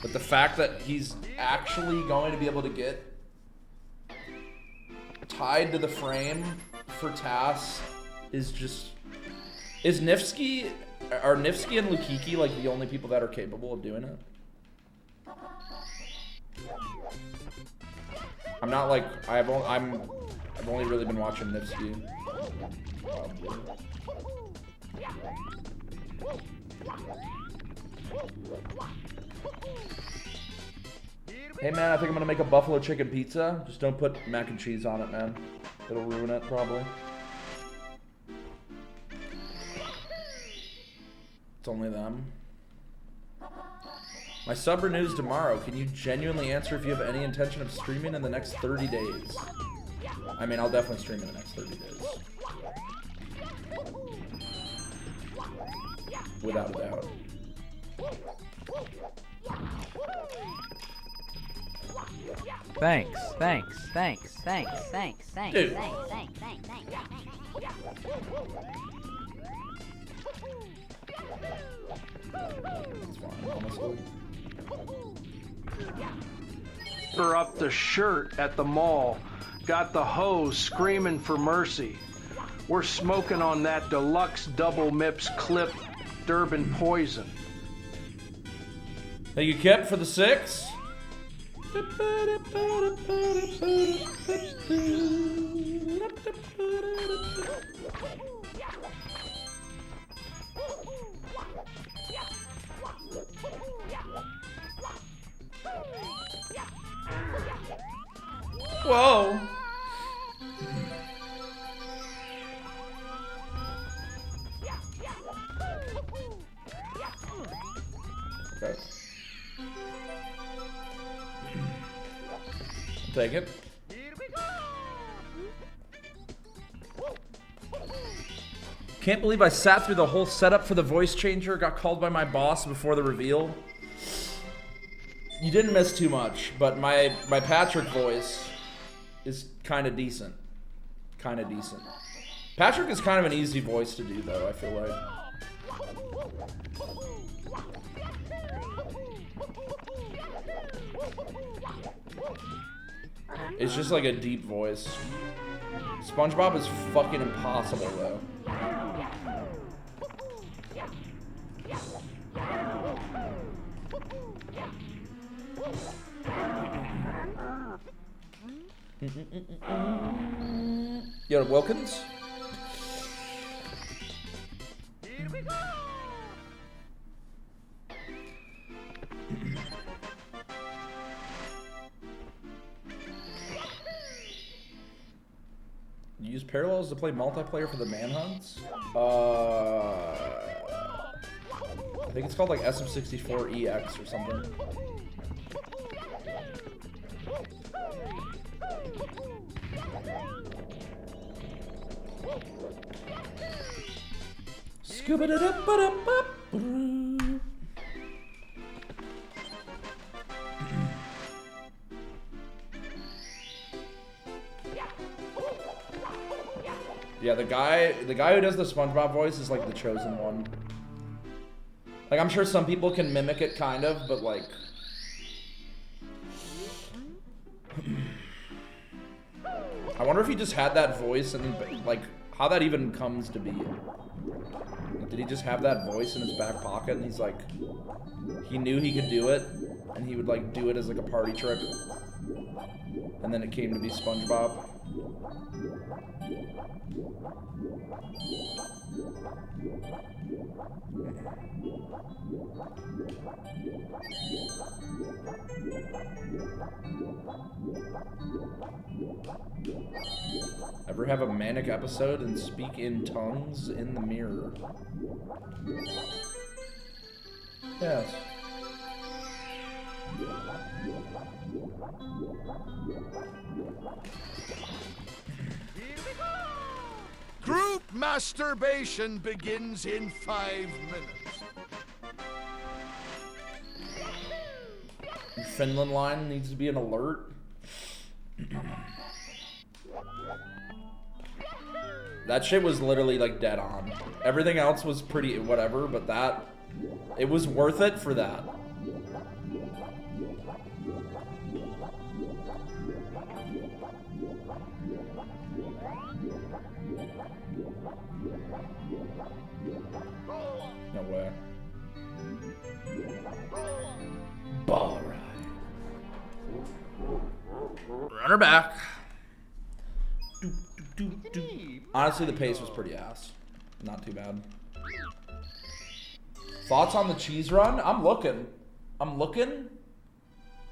But the fact that he's actually going to be able to get tied to the frame for TAS is just... Are Nifsky and Lukiki like the only people that are capable of doing it? I'm not like... I've only really been watching Nifsky. Hey man, I think I'm gonna make a buffalo chicken pizza. Just don't put mac and cheese on it, man. It'll ruin it, probably. It's only them. My sub renews tomorrow. Can you genuinely answer if you have any intention of streaming in the next 30 days? I mean, I'll definitely stream in the next 30 days. Without a doubt. Thanks, thanks, thanks, thanks, thanks, thanks, Dude. thanks, thanks, thanks, thanks. It's fine, honestly. Her up the shirt at the mall, got the hose screaming for mercy. We're smoking on that deluxe double MIPS clip Durban poison. Thank you, Kip, for the 6. Whoa. Okay. Take it. Can't believe I sat through the whole setup for the voice changer, got called by my boss before the reveal. You didn't miss too much, but my Patrick voice is kind of decent. Kind of decent. Patrick is kind of an easy voice to do, though, I feel like. It's just like a deep voice. SpongeBob is fucking impossible, though. Yo, Wilkins? Here we go. You use parallels to play multiplayer for the manhunts? I think it's called like SM64EX or something. Scuba-da-da-ba-da-ba-ba-doo. Yeah, the guy who does the SpongeBob voice is like the chosen one. Like, I'm sure some people can mimic it kind of, but like I wonder if he just had that voice and like how that even comes to be. Like, did he just have that voice in his back pocket and he's like, he knew he could do it and he would like do it as like a party trick, and then it came to be SpongeBob. Ever have a manic episode and speak in tongues in the mirror? Yes. Group masturbation begins in 5 minutes. Your Finland line needs to be an alert. That shit was literally like dead on. Everything else was pretty whatever, but that, it was worth it for that. No way. Ball ride. Run her back. Honestly, the pace was pretty ass. Not too bad. Thoughts on the cheese run? I'm looking.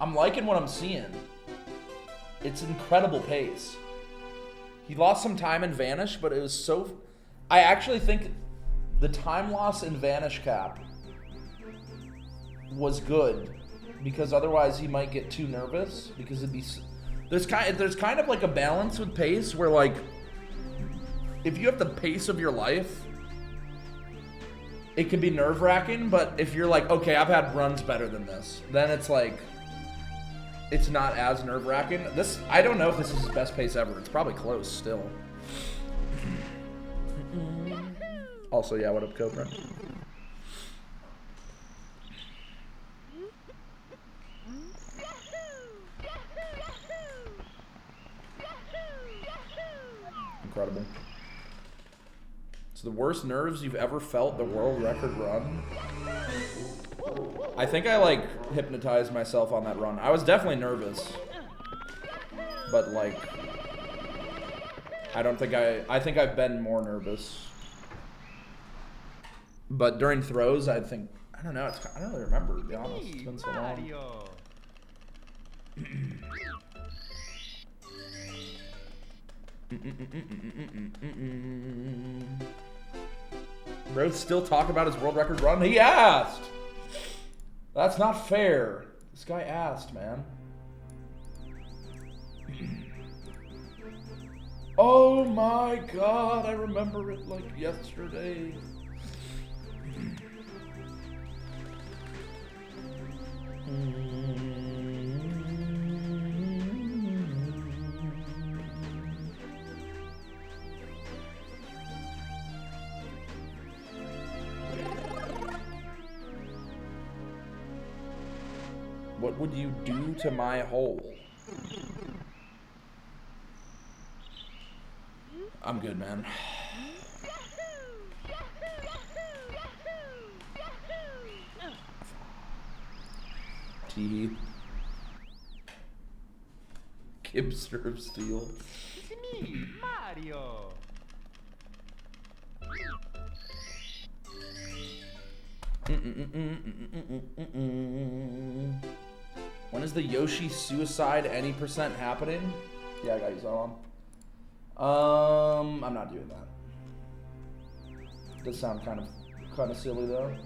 I'm liking what I'm seeing. It's incredible pace. He lost some time in Vanish, but it was so... I actually think the time loss in Vanish Cap was good, because otherwise he might get too nervous, because it'd be... There's kind of like a balance with pace where, like, if you have the pace of your life, it can be nerve-wracking, but if you're like, okay, I've had runs better than this, then it's like, it's not as nerve-wracking. This, I don't know if this is his best pace ever. It's probably close still. Also, yeah, what up, Cobra? Incredible. The worst nerves you've ever felt the world record run? I think I like hypnotized myself on that run. I was definitely nervous, but like I think I've been more nervous, but during throws I don't know, I don't really remember, to be honest. It's been so long. Bro, still talk about his world record run? He asked! That's not fair. This guy asked, man. Oh my god, I remember it like yesterday. What would you do to my hole? I'm good, man. Tee. Gibster of Steel. It's me, Mario. When is the Yoshi suicide any percent happening? Yeah, I got you on. I'm not doing that. Does sound kind of silly though.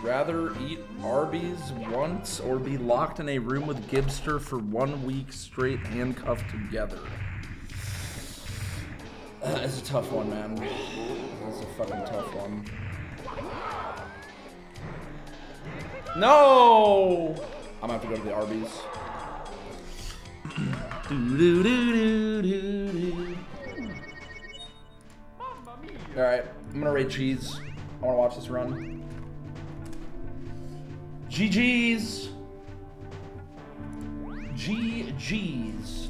Rather eat Arby's once or be locked in a room with Gibster for 1 week straight handcuffed together? It's a tough one, man. It's a fucking tough one. No! I'm gonna have to go to the Arby's. All right, I'm gonna rate cheese. I want to watch this run. GG's. GG's.